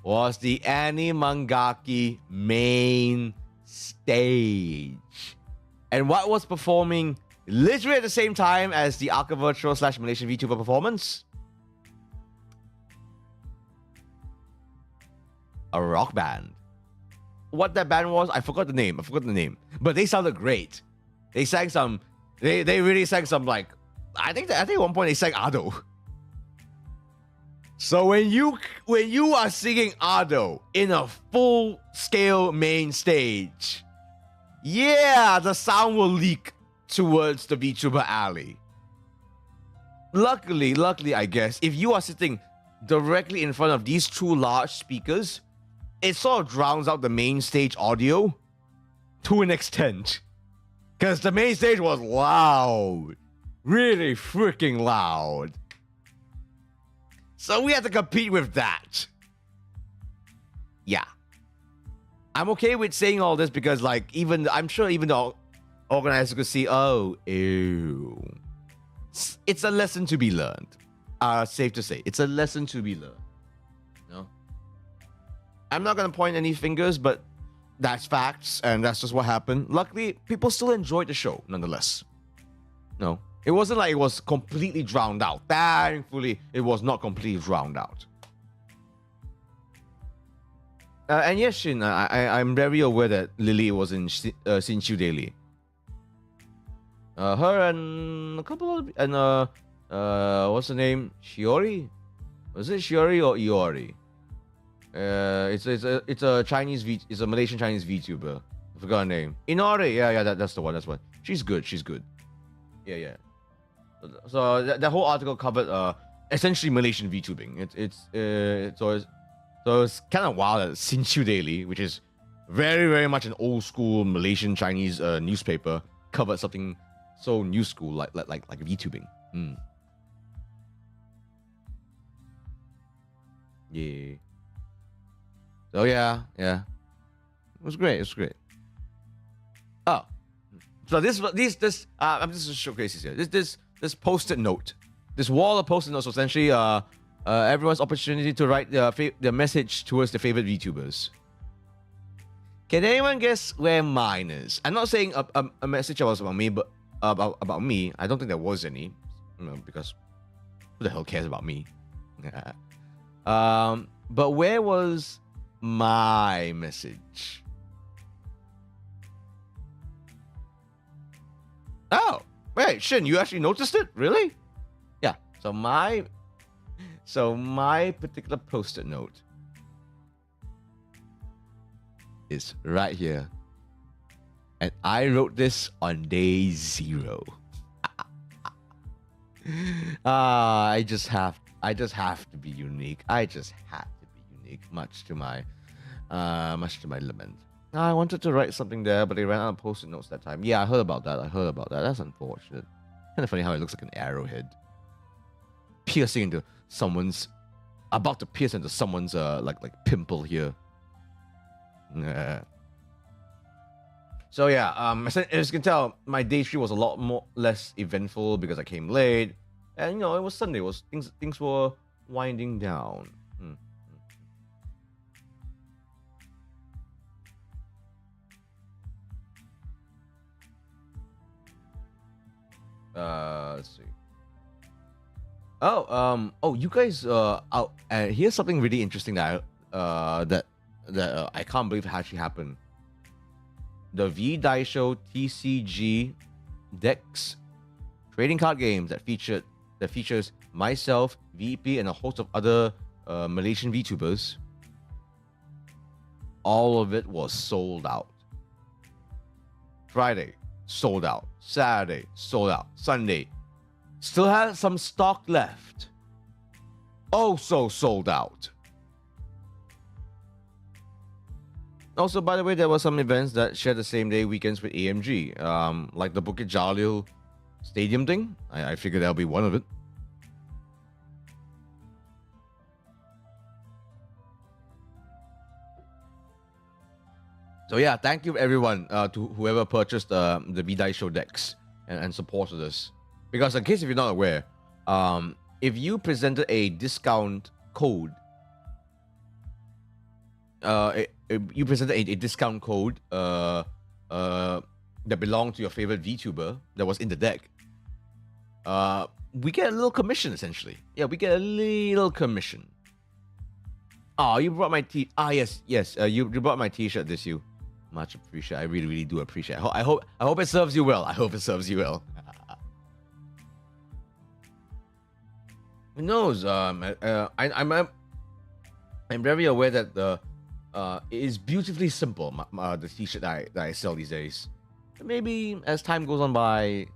was the Animangaki main stage. And what was performing literally at the same time as the Aka Virtual / Malaysian VTuber performance? A rock band. What that band was, I forgot the name. But they sounded great. They sang some. They really sang some, like, I think at one point they sang Ado. So when you are singing Ado in a full scale main stage, yeah, the sound will leak towards the VTuber alley. Luckily, I guess, if you are sitting directly in front of these two large speakers, it sort of drowns out the main stage audio to an extent. Because the main stage was loud. Really freaking loud. So we had to compete with that. Yeah. I'm okay with saying all this because, like, I'm sure even the organizers could see, oh, ew. It's a lesson to be learned. Safe to say. It's a lesson to be learned. No? I'm not going to point any fingers, but that's facts, and that's just what happened. Luckily, people still enjoyed the show, nonetheless. No? It wasn't like it was completely drowned out. Thankfully, it was not completely drowned out. And yes, Shin, I'm very aware that Lily was in Shinshu Daily. Her and a couple of... And, what's the name? Shiori? Was it Shiori or Iori? It's a Chinese... It's a Malaysian Chinese VTuber. I forgot her name. Inori. Yeah, that's the one. She's good. Yeah. So that whole article covered essentially Malaysian VTubing. It's kind of wild that Sinchu Daily, which is very, very much an old school Malaysian Chinese newspaper, covered something so new school like VTubing. Yeah. So yeah. It was great. Oh, so I'm just showcasing here. This post-it note, this wall of post-it notes, essentially everyone's opportunity to write their message towards their favorite VTubers. Can anyone guess where mine is? I'm not saying a message was about me, but about me. I don't think there was any, because who the hell cares about me? But where was my message? Oh, wait, Shin, you actually noticed it? Really? Yeah. So my particular post-it note is right here. And I wrote this on day 0. I just have to be unique. Much to my lament. I wanted to write something there, but they ran out of post-it notes that time. Yeah, I heard about that. That's unfortunate. Kind of funny how it looks like an arrowhead about to pierce into someone's like pimple here. So yeah, as you can tell, my day 3 was a lot less eventful because I came late, and it was Sunday. Things were winding down. Let's see. You guys. Here's something really interesting that I can't believe actually happened. The V-Daisho TCG Dex trading card games that features myself, VP, and a host of other Malaysian VTubers. All of it was sold out. Friday, sold out. Saturday, sold out. Sunday, still had some stock left. Also sold out. Also, by the way, there were some events that shared the same day weekends with AMG, like the Bukit Jalil Stadium thing. I figured that'll be one of it. So yeah, thank you everyone to whoever purchased the V-Daisho decks and supported us. Because in case if you're not aware, if you presented a discount code, that belonged to your favorite VTuber that was in the deck, we get a little commission essentially. Yeah, we get a little commission. Oh, you brought my yes. You brought my t-shirt this you. Much appreciated. I really, really do appreciate it. I hope it serves you well. Who knows? I'm very aware that it is beautifully simple. The t-shirt that I sell these days. Maybe as time goes on by,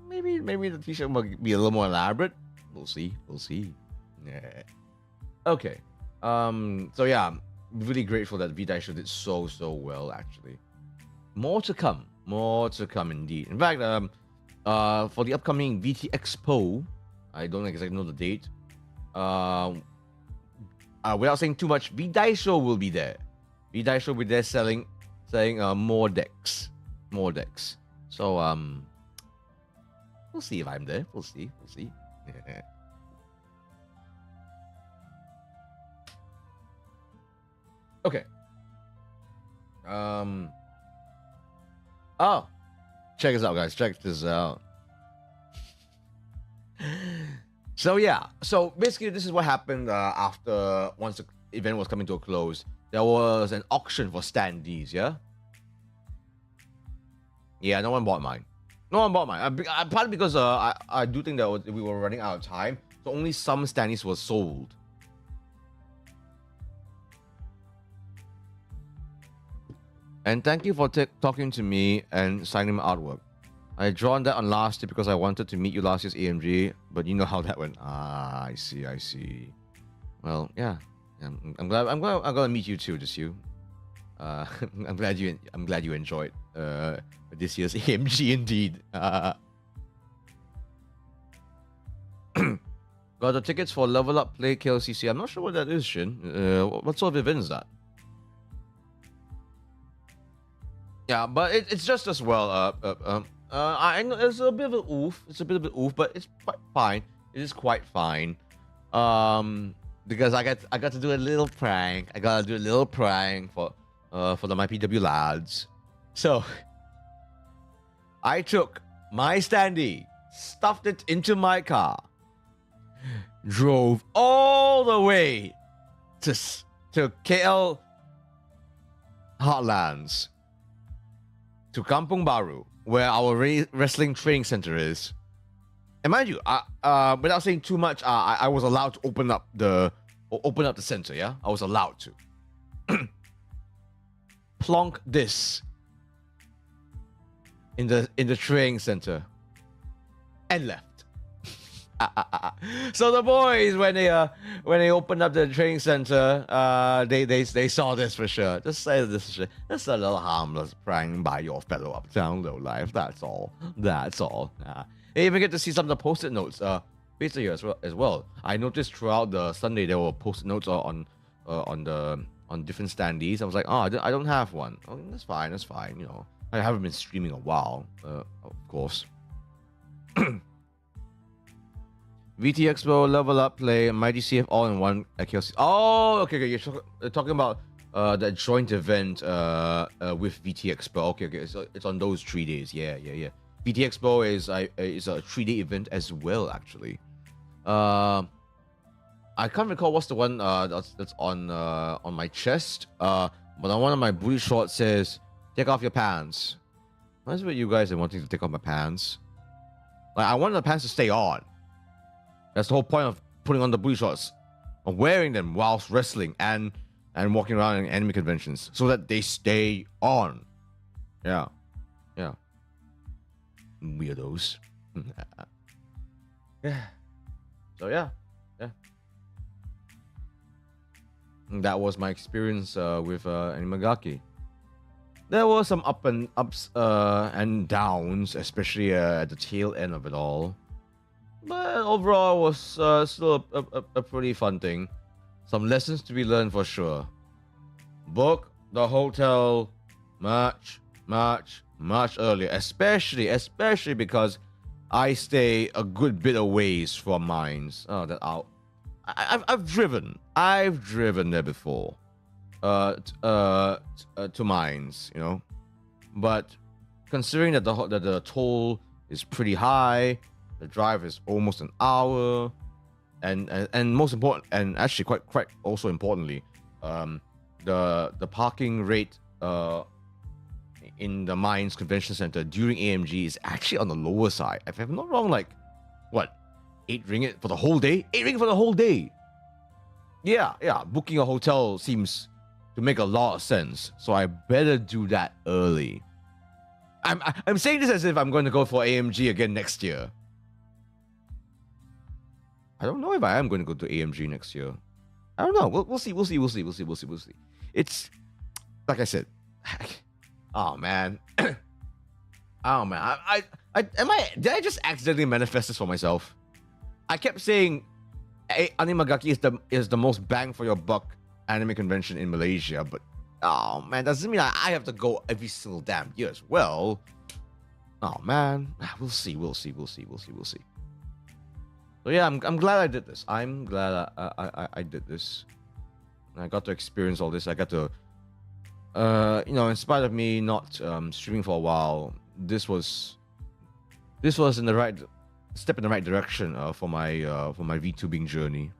maybe the t-shirt will be a little more elaborate. We'll see. Yeah. Okay. So yeah, I'm really grateful that V-Daisho did so well actually. More to come indeed. In fact, for the upcoming VT Expo, I don't exactly know the date. Without saying too much, V-Daisho will be there. V-Daisho will be there selling more decks. So we'll see if I'm there. We'll see. Yeah. Okay. Oh, check this out, guys. Check this out. So yeah. So basically, this is what happened once the event was coming to a close. There was an auction for standees. Yeah. Yeah. No one bought mine. Partly because I do think that we were running out of time, so only some standees were sold. And thank you for talking to me and signing my artwork. I drawn that on last year because I wanted to meet you last year's AMG, but you know how that went. Ah, I see. Well, yeah. I'm glad I'm gonna meet you too, just you. I'm glad you enjoyed this year's AMG indeed. Got the tickets for Level Up Play KLCC. I'm not sure what that is, Shin. What sort of event is that? Yeah, but it's just as well. I know it's a bit of an oof. It's a bit of an oof, but it's quite fine. It is quite fine. Because I got to do a little prank. I gotta do a little prank for the my PW lads. So I took my standee, stuffed it into my car, drove all the way to KL Heartlands, to Kampung Baru, where our wrestling training center is. And mind you, without saying too much, I was allowed to open up the center. Yeah, I was allowed to. Plonk this in the training center and left. So the boys, when they opened up the training center, they saw this for sure. Just say this shit. Just a little harmless prank by your fellow uptown lowlife. That's all. They even get to see some of the post-it notes. Basically as well. I noticed throughout the Sunday there were post-it notes on different standees. I was like, oh, I don't have one. Oh, that's fine. You know, I haven't been streaming a while, of course. VT Expo, Level Up Play, Mighty CF all in one at KLC. Oh, okay. You're talking about that joint event with VT Expo. Okay. So it's on those 3 days. Yeah. VT Expo is a 3-day event as well, actually. I can't recall what's the one that's on my chest. But on one of my booty shorts says, "Take off your pants." That's what you guys are wanting to take off my pants. Like, I want the pants to stay on. That's the whole point of putting on the booty shorts, of wearing them whilst wrestling and walking around in anime conventions, so that they stay on. Yeah. Weirdos. Yeah. So yeah. That was my experience with Animagaki. There were some ups and downs, especially at the tail end of it all. But overall, it was still a pretty fun thing. Some lessons to be learned for sure. Book the hotel much earlier, especially because I stay a good bit of ways from mines. I've driven there before, to mines, you know. But considering that the toll is pretty high, the drive is almost an hour, and most important, and actually quite also importantly, the parking rate in the Mines Convention Center during AMG is actually on the lower side. If I'm not wrong, like what, 8 ringgit for the whole day? 8 ringgit for the whole day. Yeah. Booking a hotel seems to make a lot of sense, so I better do that early. I'm saying this as if I'm going to go for AMG again next year. I don't know if I am going to go to AMG next year. I don't know. We'll see. It's like I said. Oh man. Did I just accidentally manifest this for myself? I kept saying Animagaki is the most bang for your buck anime convention in Malaysia, but oh man, doesn't mean I have to go every single damn year as well. Oh man, we'll see. So yeah, I'm glad I did this. I'm glad I did this. I got to experience all this. I got to, in spite of me not streaming for a while, this was in the right step in the right direction for my VTubing journey.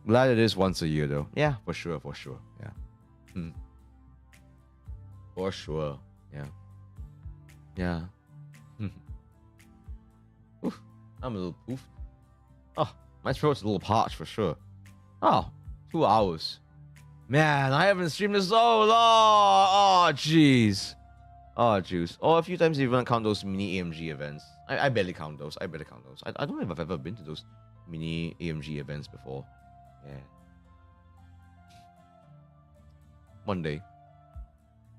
Glad it is once a year though. Yeah, for sure. Yeah. For sure. Yeah. Oof, I'm a little poofed. Oh, my throat's a little parched for sure. Oh, 2 hours. Man, I haven't streamed in so long. Oh, jeez. Oh, juice. Oh, a few times if you want to count those mini AMG events. I barely count those. I don't know if I've ever been to those mini AMG events before. Yeah.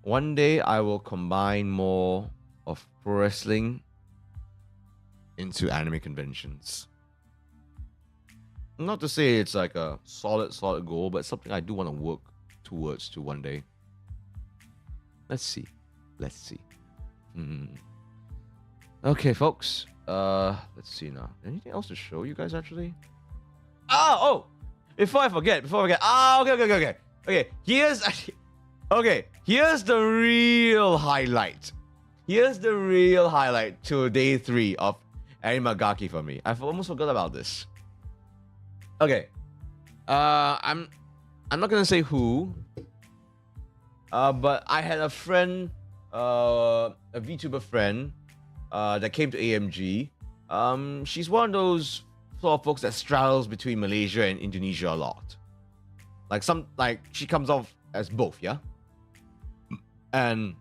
One day I will combine more of pro wrestling into anime conventions. Not to say it's like a solid goal, but something I do want to work towards to one day. Let's see. Okay, folks. Let's see now. Anything else to show you guys actually? Oh! Before I forget. Okay. Here's the real highlight. Here's the real highlight to day 3 of Arimagaki for me. I've almost forgot about this. Okay. I'm not gonna say who. But I had a friend, a VTuber friend, that came to AMG. She's one of those sort of folks that straddles between Malaysia and Indonesia a lot. Like she comes off as both, yeah. And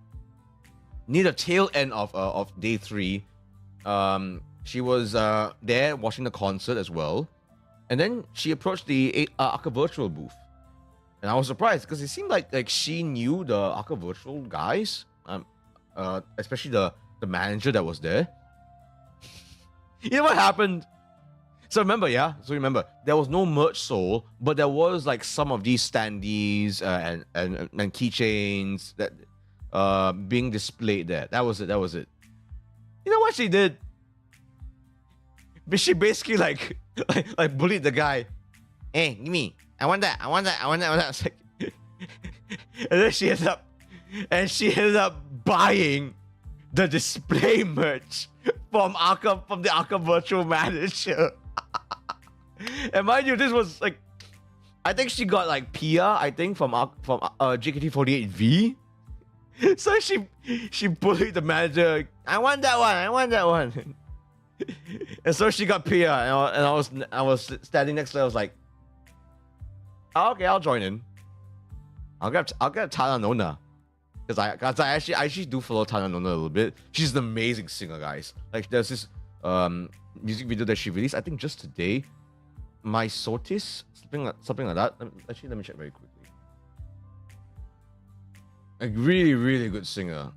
near the tail end of day 3, she was there watching the concert as well, and then she approached the Aka Virtual booth. And I was surprised because it seemed like she knew the Aka Virtual guys, especially the manager that was there. You know what happened? So remember, there was no merch sold, but there was like some of these standees and keychains that being displayed there. That was it. You know what she did? She basically like bullied the guy. Hey, give me. I want that. I want that. It's like, and then she ended up buying the display merch from the Aka Virtual manager. And mind you, this was like, I think she got like Pia, I think from JKT48V. So she bullied the manager. I want that one. And so she got Pia, and I was standing next to her. I was like, oh, okay, I'll join in. I'll get Tana Nona, because I actually do follow Tana Nona a little bit. She's an amazing singer, guys. Like there's this music video that she released, I think just today. My Sotis, something like that. Let me check very quickly. A really, really good singer.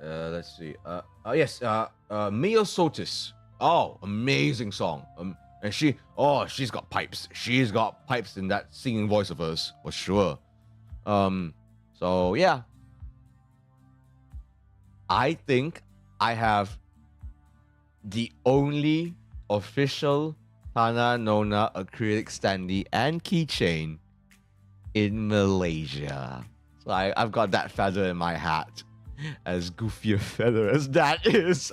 Let's see. Yes. Mio Sotis. Oh, amazing song. And she's got pipes. She's got pipes in that singing voice of hers for sure. So yeah. I think I have the only official Tana Nona acrylic standee and keychain in Malaysia. So I've got that feather in my hat, as goofy a feather as that is.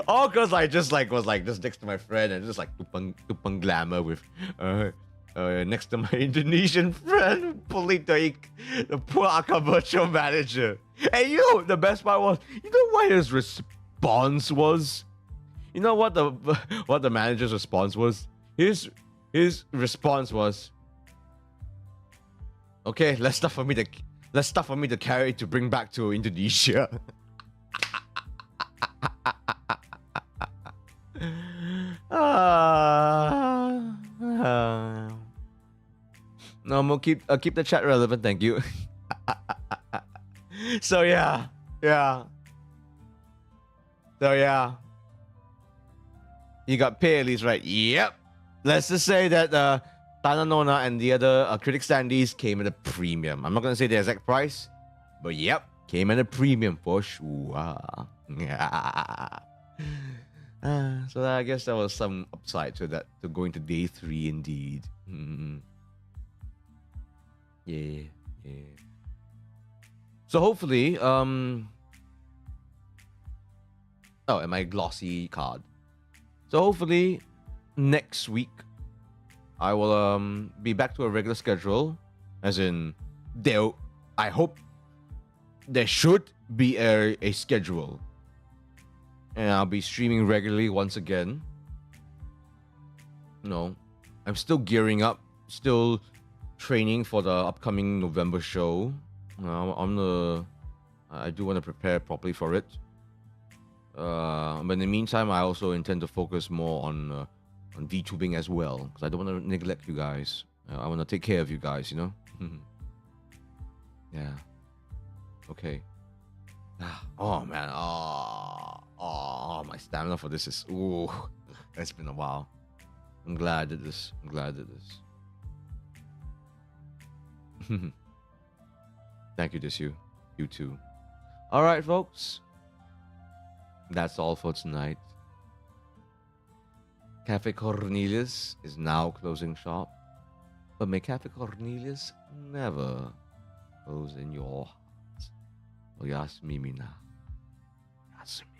All because I just was just next to my friend and just like tupang glamour with next to my Indonesian friend bullied the poor Aka Virtual manager. And the best part was, you know what his response was? You know what the manager's response was? His response was, okay, let's stuff for me to carry to bring back to Indonesia. No, I'm gonna keep the chat relevant, thank you. So yeah. You got Payleys, right? Yep. Let's just say that Tana Nona and the other critic standees came at a premium. I'm not gonna say the exact price, but yep, came at a premium for sure. So I guess there was some upside to that, to going to day 3 indeed. Yeah. So hopefully, and my glossy card. So hopefully, next week, I will be back to a regular schedule, as in, I hope there should be a schedule. And I'll be streaming regularly once again. I'm still gearing up, still training for the upcoming November show. I do want to prepare properly for it. But in the meantime, I also intend to focus more on VTubing as well, because I don't want to neglect you guys. I want to take care of you guys, Yeah. Okay. Oh man. My stamina for this is it's been a while. I'm glad I did this. Thank you, you too. All right, folks. That's all for tonight. Cafe Cornelius is now closing shop, but may Cafe Cornelius never close in your heart. Oyasumi mina. Yasumi.